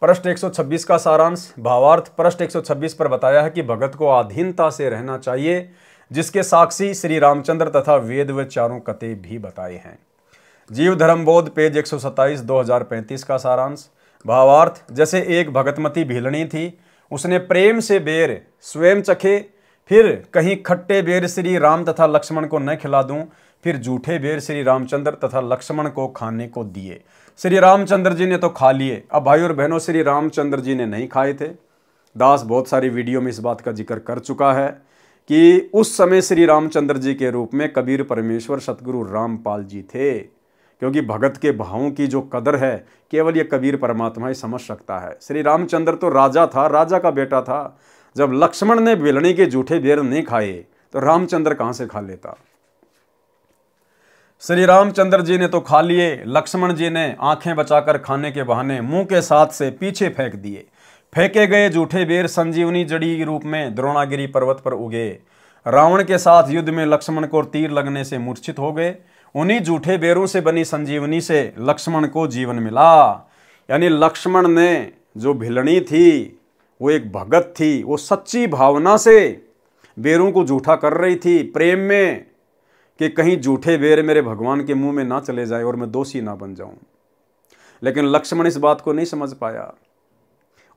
पृष्ठ 126 का सारांश। भावार्थ पृष्ठ 126 पर बताया है कि भगत को अधीनता से रहना चाहिए, जिसके साक्षी श्री रामचंद्र तथा वेद व चारों कतेब भी बताए हैं। जीव धर्मबोध पेज 127 2035 का सारांश। भावार्थ जैसे एक भगतमती भीलनी थी, उसने प्रेम से बेर स्वयं चखे, फिर कहीं खट्टे बेर श्री राम तथा लक्ष्मण को न खिला दूं, फिर झूठे बेर श्री रामचंद्र तथा लक्ष्मण को खाने को दिए। श्री रामचंद्र जी ने तो खा लिए, अब भाई और बहनों श्री रामचंद्र जी ने नहीं खाए थे। दास बहुत सारी वीडियो में इस बात का जिक्र कर चुका है कि उस समय श्री रामचंद्र जी के रूप में कबीर परमेश्वर सतगुरु रामपाल जी थे, क्योंकि भगत के भावों की जो कदर है केवल ये कबीर परमात्मा ही समझ सकता है। श्री रामचंद्र तो राजा था, राजा का बेटा था। जब लक्ष्मण ने बेलनी के जूठे बेर नहीं खाए तो रामचंद्र कहां से खा लेता। श्री रामचंद्र जी ने तो खा लिए, लक्ष्मण जी ने आंखें बचाकर खाने के बहाने मुंह के साथ से पीछे फेंक दिए। फेंके गए जूठे बेर संजीवनी जड़ी रूप में द्रोणागिरी पर्वत पर उगे। रावण के साथ युद्ध में लक्ष्मण को तीर लगने से मूर्छित हो गए। उन्हीं जूठे बेरों से बनी संजीवनी से लक्ष्मण को जीवन मिला। यानी लक्ष्मण ने जो भिलनी थी वो एक भगत थी, वो सच्ची भावना से बेरों को जूठा कर रही थी, प्रेम में, कि कहीं जूठे बेर मेरे भगवान के मुंह में ना चले जाए और मैं दोषी ना बन जाऊं। लेकिन लक्ष्मण इस बात को नहीं समझ पाया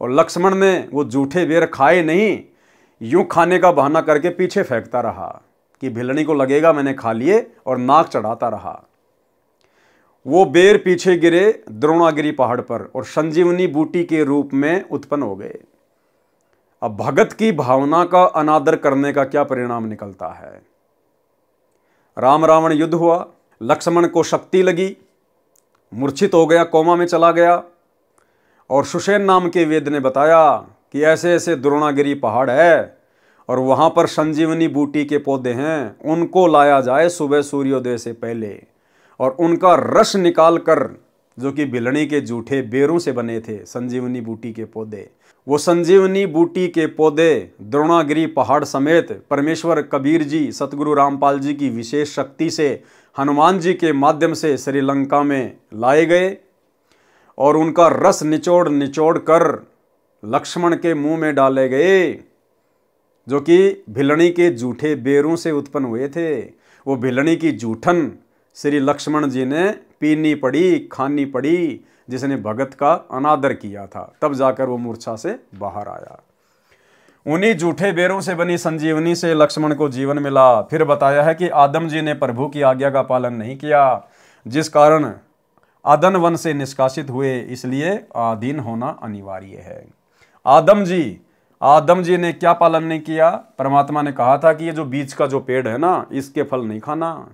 और लक्ष्मण ने वो जूठे बेर खाए नहीं, यूं खाने का बहाना करके पीछे फेंकता रहा कि भिलनी को लगेगा मैंने खा लिए, और नाक चढ़ाता रहा। वो बेर पीछे गिरे द्रोणागिरी पहाड़ पर और संजीवनी बूटी के रूप में उत्पन्न हो गए। अब भगत की भावना का अनादर करने का क्या परिणाम निकलता है। राम रावण युद्ध हुआ, लक्ष्मण को शक्ति लगी, मूर्छित हो गया, कोमा में चला गया, और सुषेण नाम के वेद ने बताया कि ऐसे ऐसे द्रोणागिरी पहाड़ है और वहां पर संजीवनी बूटी के पौधे हैं, उनको लाया जाए सुबह सूर्योदय से पहले और उनका रस निकाल कर, जो कि भिलनी के जूठे बेरों से बने थे संजीवनी बूटी के पौधे, वो संजीवनी बूटी के पौधे द्रोणागिरी पहाड़ समेत परमेश्वर कबीर जी सतगुरु रामपाल जी की विशेष शक्ति से हनुमान जी के माध्यम से श्रीलंका में लाए गए और उनका रस निचोड़ निचोड़ कर लक्ष्मण के मुंह में डाले गए, जो कि भिलनी के जूठे बेरों से उत्पन्न हुए थे। वो भिलनी की जूठन श्री लक्ष्मण जी ने पीनी पड़ी, खानी पड़ी, जिसने भगत का अनादर किया था, तब जाकर वो मूर्छा से बाहर आया। उन्हीं जूठे बेरों से बनी संजीवनी से लक्ष्मण को जीवन मिला। फिर बताया है कि आदम जी ने प्रभु की आज्ञा का पालन नहीं किया, जिस कारण आदन वन से निष्कासित हुए, इसलिए आधीन होना अनिवार्य है। आदम जी ने क्या पालन नहीं किया। परमात्मा ने कहा था कि ये जो बीच का जो पेड़ है ना, इसके फल नहीं खाना,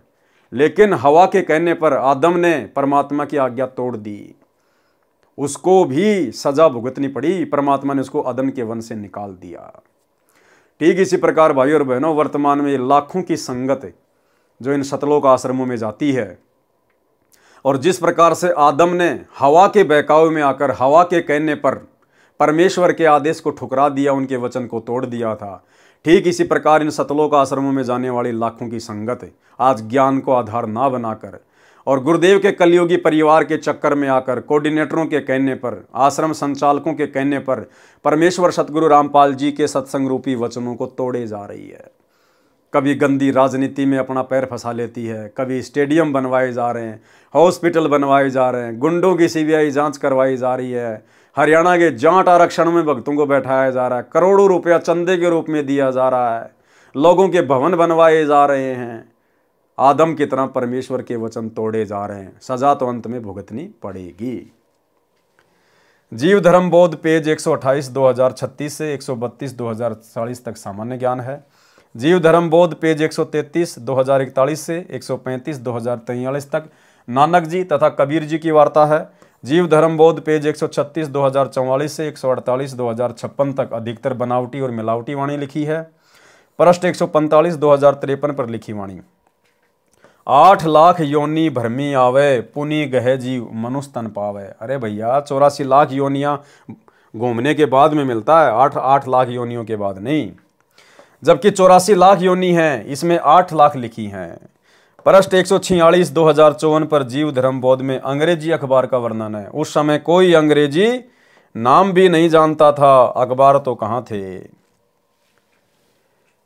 लेकिन हवा के कहने पर आदम ने परमात्मा की आज्ञा तोड़ दी, उसको भी सजा भुगतनी पड़ी। परमात्मा ने उसको अदन के वन से निकाल दिया। ठीक इसी प्रकार भाई और बहनों, वर्तमान में लाखों की संगत जो इन सतलोक आश्रमों में जाती है, और जिस प्रकार से आदम ने हवा के बहकावे में आकर हवा के कहने पर परमेश्वर के आदेश को ठुकरा दिया, उनके वचन को तोड़ दिया था, ठीक इसी प्रकार इन सतलोक आश्रमों में जाने वाली लाखों की संगत आज ज्ञान को आधार ना बनाकर और गुरुदेव के कलयुगी परिवार के चक्कर में आकर कोऑर्डिनेटरों के कहने पर, आश्रम संचालकों के कहने पर परमेश्वर सतगुरु रामपाल जी के सत्संग रूपी वचनों को तोड़े जा रही है। कभी गंदी राजनीति में अपना पैर फंसा लेती है, कभी स्टेडियम बनवाए जा रहे हैं, हॉस्पिटल बनवाए जा रहे हैं, गुंडों की सीबीआई जांच करवाई जा रही है, हरियाणा के जाट आरक्षण में भक्तों को बैठाया जा रहा है, करोड़ों रुपया चंदे के रूप में दिया जा रहा है, लोगों के भवन बनवाए जा रहे हैं। आदम की तरह परमेश्वर के वचन तोड़े जा रहे हैं, सजा तो अंत में भुगतनी पड़ेगी। जीव धर्म बोध पेज 128 2036 से 132 2040 तक सामान्य ज्ञान है। जीव धर्म बोध पेज 133 2041 से 135 2043 तक नानक जी तथा कबीर जी की वार्ता है। जीव धर्म बोध पेज 136 2044 से 148 2056 तक अधिकतर बनावटी और मिलावटी वाणी लिखी है। पृष्ठ 145 2053 पर लिखी वाणी। 8 लाख योनि भरमी आवे, पुनि गहे जीव मनुष्य तन पावे। अरे भैया 84 लाख योनियां घूमने के बाद में मिलता है, 8 लाख योनियों के बाद नहीं। जबकि 84 लाख योनि हैं, इसमें 8 लाख लिखी हैं। पृष्ठ 146 2054 पर जीव धर्म बोध में अंग्रेजी अखबार का वर्णन है। उस समय कोई अंग्रेजी नाम भी नहीं जानता था, अखबार तो कहाँ थे।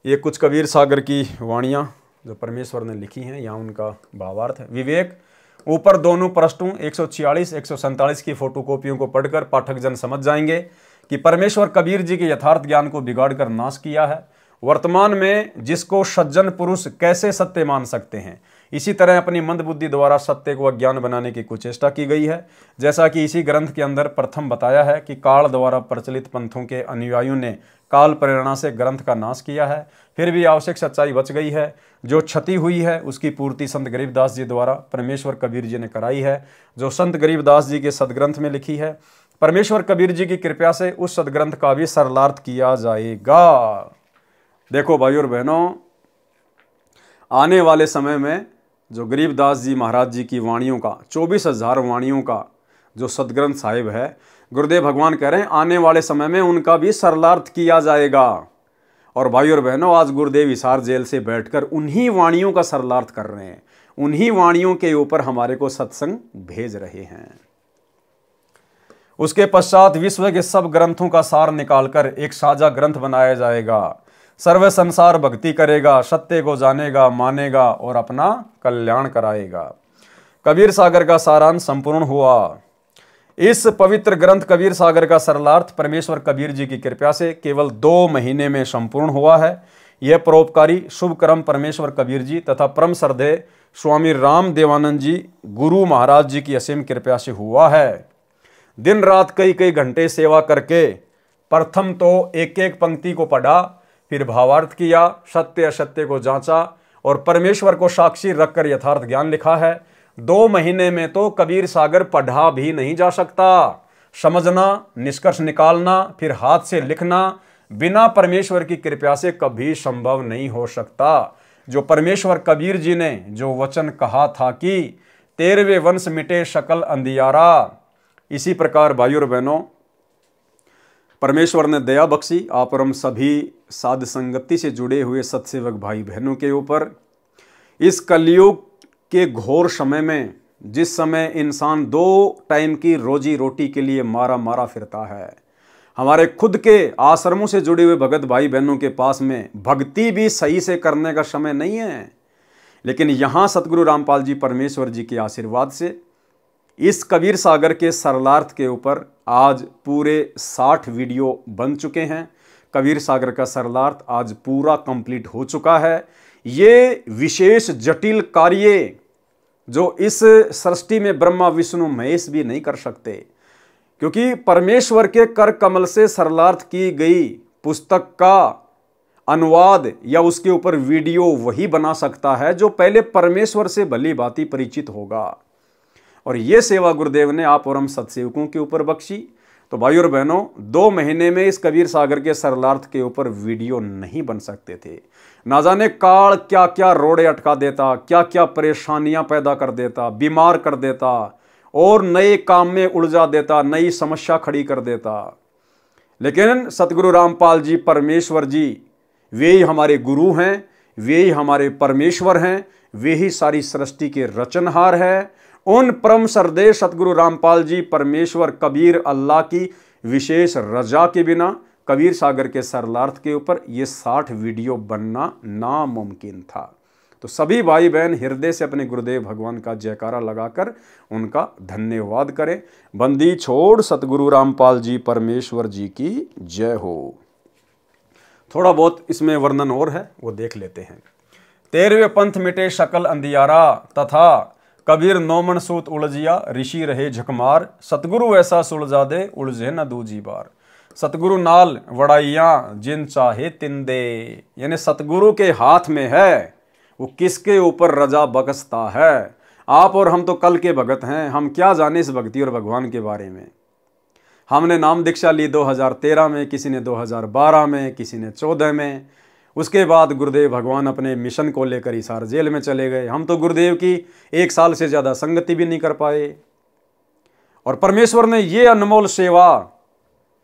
ये कुछ कबीर सागर की वाणियाँ जो परमेश्वर ने लिखी हैं, यहाँ उनका भावार्थ है। विवेक ऊपर दोनों पृष्ठों 146 147 की फोटोकॉपियों को पढ़कर पाठक जन समझ जाएंगे कि परमेश्वर कबीर जी के यथार्थ ज्ञान को बिगाड़ कर नाश किया है। वर्तमान में जिसको सज्जन पुरुष कैसे सत्य मान सकते हैं, इसी तरह अपनी मंदबुद्धि द्वारा सत्य को अज्ञान बनाने की कुचेष्टा की गई है। जैसा कि इसी ग्रंथ के अंदर प्रथम बताया है कि काल द्वारा प्रचलित पंथों के अनुयायियों ने काल प्रेरणा से ग्रंथ का नाश किया है, फिर भी आवश्यक सच्चाई बच गई है। जो क्षति हुई है उसकी पूर्ति संत गरीबदास जी द्वारा परमेश्वर कबीर जी ने कराई है, जो संत गरीबदास जी के सदग्रंथ में लिखी है। परमेश्वर कबीर जी की कृपा से उस सदग्रंथ का भी सरलार्थ किया जाएगा। देखो भाई और बहनों, आने वाले समय में जो गरीबदास जी महाराज जी की वाणियों का 24,000 वाणियों का जो सदग्रंथ साहिब है, गुरुदेव भगवान कह रहे हैं आने वाले समय में उनका भी सरलार्थ किया जाएगा। और भाई और बहनों, आज गुरुदेव हिसार जेल से बैठकर उन्हीं वाणियों का सरलार्थ कर रहे हैं, उन्हीं वाणियों के ऊपर हमारे को सत्संग भेज रहे हैं। उसके पश्चात विश्व के सब ग्रंथों का सार निकालकर एक साझा ग्रंथ बनाया जाएगा। सर्व संसार भक्ति करेगा, सत्य को जानेगा, मानेगा और अपना कल्याण कराएगा। कबीर सागर का सारांश संपूर्ण हुआ। इस पवित्र ग्रंथ कबीर सागर का सरलार्थ परमेश्वर कबीर जी की कृपा से केवल 2 महीने में संपूर्ण हुआ है। यह परोपकारी शुभ कर्म परमेश्वर कबीर जी तथा परम श्रद्धेय स्वामी राम देवानंद जी गुरु महाराज जी की असीम कृपा से हुआ है। दिन रात कई कई घंटे सेवा करके प्रथम तो एक एक पंक्ति को पढ़ा, फिर भावार्थ किया, सत्य असत्य को जांचा और परमेश्वर को साक्षी रखकर यथार्थ ज्ञान लिखा है। 2 महीने में तो कबीर सागर पढ़ा भी नहीं जा सकता। समझना, निष्कर्ष निकालना, फिर हाथ से लिखना बिना परमेश्वर की कृपा से कभी संभव नहीं हो सकता। जो परमेश्वर कबीर जी ने जो वचन कहा था कि 13वें वंश मिटे सकल अंधियारा, इसी प्रकार भाइयों और बहनों परमेश्वर ने दया बख्शी आप और हम सभी साध संगति से जुड़े हुए सत्सेवक भाई बहनों के ऊपर। इस कलयुग के घोर समय में, जिस समय इंसान 2 टाइम की रोजी रोटी के लिए मारा मारा फिरता है, हमारे खुद के आश्रमों से जुड़े हुए भगत भाई बहनों के पास में भक्ति भी सही से करने का समय नहीं है। लेकिन यहाँ सतगुरु रामपाल जी परमेश्वर जी के आशीर्वाद से इस कबीर सागर के सरलार्थ के ऊपर आज पूरे 60 वीडियो बन चुके हैं। कबीर सागर का सरलार्थ आज पूरा कंप्लीट हो चुका है। ये विशेष जटिल कार्य जो इस सृष्टि में ब्रह्मा विष्णु महेश भी नहीं कर सकते, क्योंकि परमेश्वर के कर कमल से सरलार्थ की गई पुस्तक का अनुवाद या उसके ऊपर वीडियो वही बना सकता है जो पहले परमेश्वर से भली भांति परिचित होगा। और ये सेवा गुरुदेव ने आप और हम सत्सेवकों के ऊपर बख्शी। तो भाई और बहनों, 2 महीने में इस कबीर सागर के सरलार्थ के ऊपर वीडियो नहीं बन सकते थे। ना जाने काल क्या क्या रोड़े अटका देता, क्या क्या परेशानियां पैदा कर देता, बीमार कर देता और नए काम में उलझा देता, नई समस्या खड़ी कर देता। लेकिन सतगुरु रामपाल जी परमेश्वर जी वे ही हमारे गुरु हैं, वे ही हमारे परमेश्वर हैं, वे ही सारी सृष्टि के रचनहार हैं। उन परम श्रद्धेय सतगुरु रामपाल जी परमेश्वर कबीर अल्लाह की विशेष रजा के बिना कबीर सागर के सरलार्थ के ऊपर ये 60 वीडियो बनना नामुमकिन था। तो सभी भाई बहन हृदय से अपने गुरुदेव भगवान का जयकारा लगाकर उनका धन्यवाद करें। बंदी छोड़ सतगुरु रामपाल जी परमेश्वर जी की जय हो। थोड़ा बहुत इसमें वर्णन और है, वो देख लेते हैं। 13वें पंथ मिटे सकल अंधियारा तथा कबीर नौमन सूत उलझिया ऋषि रहे झकमार, सतगुरु ऐसा सुलझा दे उलझे न दूजी बार। सतगुरु नाल वड़ाइया जिन चाहे तिन दे, यानी सतगुरु के हाथ में है वो किसके ऊपर रजा बख्शता है। आप और हम तो कल के भगत हैं, हम क्या जाने इस भक्ति और भगवान के बारे में। हमने नाम दीक्षा ली 2013 में, किसी ने 2012 में, किसी ने 14 में। उसके बाद गुरुदेव भगवान अपने मिशन को लेकर हिसार जेल में चले गए। हम तो गुरुदेव की 1 साल से ज़्यादा संगति भी नहीं कर पाए। और परमेश्वर ने ये अनमोल सेवा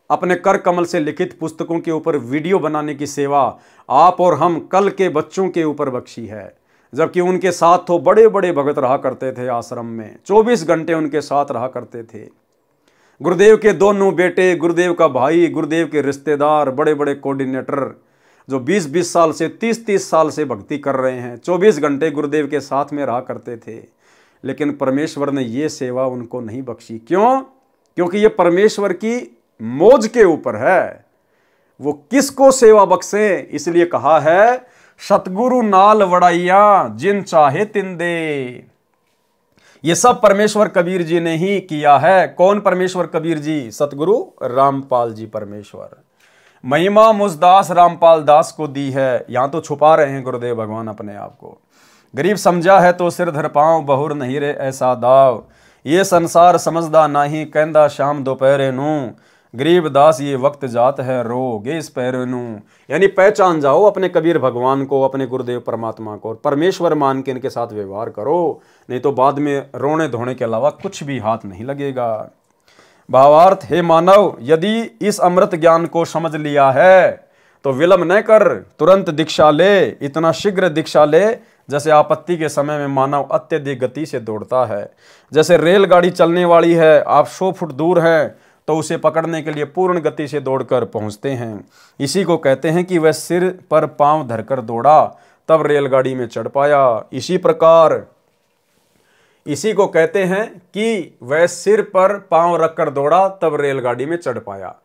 अपने कर कमल से लिखित पुस्तकों के ऊपर वीडियो बनाने की सेवा आप और हम कल के बच्चों के ऊपर बख्शी है। जबकि उनके साथ तो बड़े बड़े भगत रहा करते थे आश्रम में, 24 घंटे उनके साथ रहा करते थे। गुरुदेव के दोनों बेटे, गुरुदेव का भाई, गुरुदेव के रिश्तेदार, बड़े बड़े कोऑर्डिनेटर जो 20-20 साल से 30-30 साल से भक्ति कर रहे हैं, 24 घंटे गुरुदेव के साथ में रहा करते थे। लेकिन परमेश्वर ने ये सेवा उनको नहीं बख्शी। क्यों? क्योंकि ये परमेश्वर की मौज के ऊपर है। वो किसको सेवा बख्शे, इसलिए कहा है सतगुरु नाल वड़ाइया जिन चाहे तिन दे। ये सब परमेश्वर कबीर जी ने ही किया है। कौन परमेश्वर कबीर जी? सतगुरु रामपाल जी परमेश्वर। महिमा मुझदास रामपाल दास को दी है। यहां तो छुपा रहे हैं गुरुदेव भगवान अपने आप को। गरीब समझा है तो सिर धर पांव, बहुर नहीं रे ऐसा दाव, ये संसार समझदा नाही कहंदा शाम दोपहरे नू, गरीब दास ये वक्त जात है रोगे इस पैरे नू। यानी पहचान जाओ अपने कबीर भगवान को, अपने गुरुदेव परमात्मा को, और परमेश्वर मान के इनके साथ व्यवहार करो, नहीं तो बाद में रोने धोने के अलावा कुछ भी हाथ नहीं लगेगा। भावार्थ, हे मानव, यदि इस अमृत ज्ञान को समझ लिया है तो विलंब न कर, तुरंत दीक्षा ले, इतना शीघ्र दीक्षा ले जैसे आपत्ति के समय में मानव अत्यधिक गति से दौड़ता है। जैसे रेलगाड़ी चलने वाली है, आप 100 फुट दूर हैं तो उसे पकड़ने के लिए पूर्ण गति से दौड़कर पहुंचते हैं। इसी को कहते हैं कि वह सिर पर पांव धरकर दौड़ा तब रेलगाड़ी में चढ़ पाया। इसी प्रकार इसी को कहते हैं कि वह सिर पर पांव रखकर दौड़ा तब रेलगाड़ी में चढ़ पाया।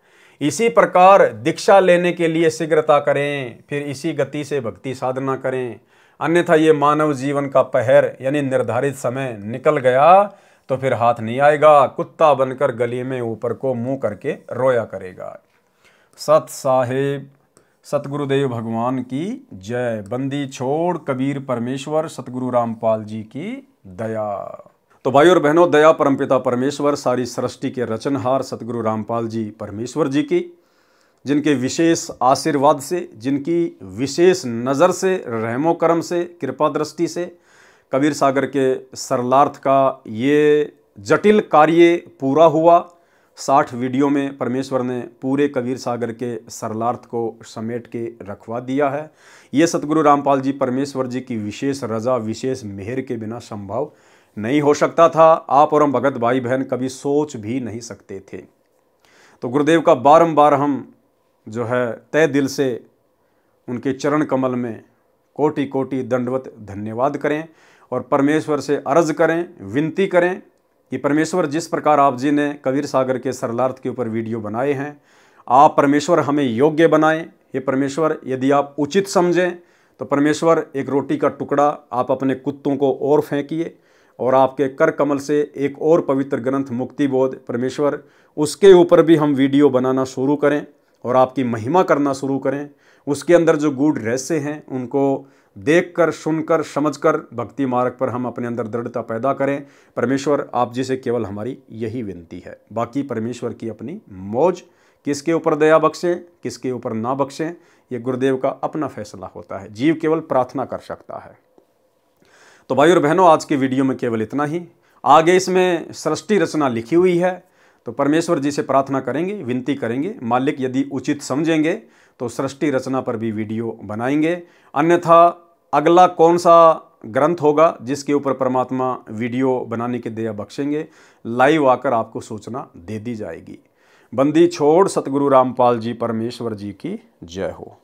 इसी प्रकार दीक्षा लेने के लिए शीघ्रता करें, फिर इसी गति से भक्ति साधना करें, अन्यथा ये मानव जीवन का पहर यानी निर्धारित समय निकल गया तो फिर हाथ नहीं आएगा। कुत्ता बनकर गली में ऊपर को मुंह करके रोया करेगा। सत साहेब सतगुरुदेव भगवान की जय। बंदी छोड़ कबीर परमेश्वर, सतगुरु रामपाल जी की दया। तो भाई और बहनों, दया परमपिता परमेश्वर, सारी सृष्टि के रचनहार सतगुरु रामपाल जी परमेश्वर जी की, जिनके विशेष आशीर्वाद से, जिनकी विशेष नज़र से, रहमो करम से, कृपा दृष्टि से कबीर सागर के सरलार्थ का ये जटिल कार्य पूरा हुआ। 60 वीडियो में परमेश्वर ने पूरे कबीर सागर के सरलार्थ को समेट के रखवा दिया है। ये सतगुरु रामपाल जी परमेश्वर जी की विशेष रजा, विशेष मेहर के बिना संभव नहीं हो सकता था। आप और हम भगत भाई बहन कभी सोच भी नहीं सकते थे। तो गुरुदेव का बारंबार हम जो है तय दिल से उनके चरण कमल में कोटि कोटि दंडवत धन्यवाद करें और परमेश्वर से अर्ज करें, विनती करें कि परमेश्वर जिस प्रकार आप जी ने कबीर सागर के सरलार्थ के ऊपर वीडियो बनाए हैं, आप परमेश्वर हमें योग्य बनाएं। ये परमेश्वर, यदि आप उचित समझें तो परमेश्वर एक रोटी का टुकड़ा आप अपने कुत्तों को और फेंकिए और आपके कर कमल से एक और पवित्र ग्रंथ मुक्ति बोध परमेश्वर, उसके ऊपर भी हम वीडियो बनाना शुरू करें और आपकी महिमा करना शुरू करें। उसके अंदर जो गूढ़ रहस्य हैं उनको देखकर, सुनकर, समझकर भक्ति मार्ग पर हम अपने अंदर दृढ़ता पैदा करें। परमेश्वर आप जी से केवल हमारी यही विनती है। बाकी परमेश्वर की अपनी मौज, किसके ऊपर दया बख्शें, किसके ऊपर ना बख्शें, ये गुरुदेव का अपना फैसला होता है। जीव केवल प्रार्थना कर सकता है। तो भाई और बहनों, आज के वीडियो में केवल इतना ही। आगे इसमें सृष्टि रचना लिखी हुई है, तो परमेश्वर जी से प्रार्थना करेंगे, विनती करेंगे, मालिक यदि उचित समझेंगे तो सृष्टि रचना पर भी वीडियो बनाएंगे। अन्यथा अगला कौन सा ग्रंथ होगा जिसके ऊपर परमात्मा वीडियो बनाने की दया बख्शेंगे, लाइव आकर आपको सूचना दे दी जाएगी। बंदी छोड़ सतगुरु रामपाल जी परमेश्वर जी की जय हो।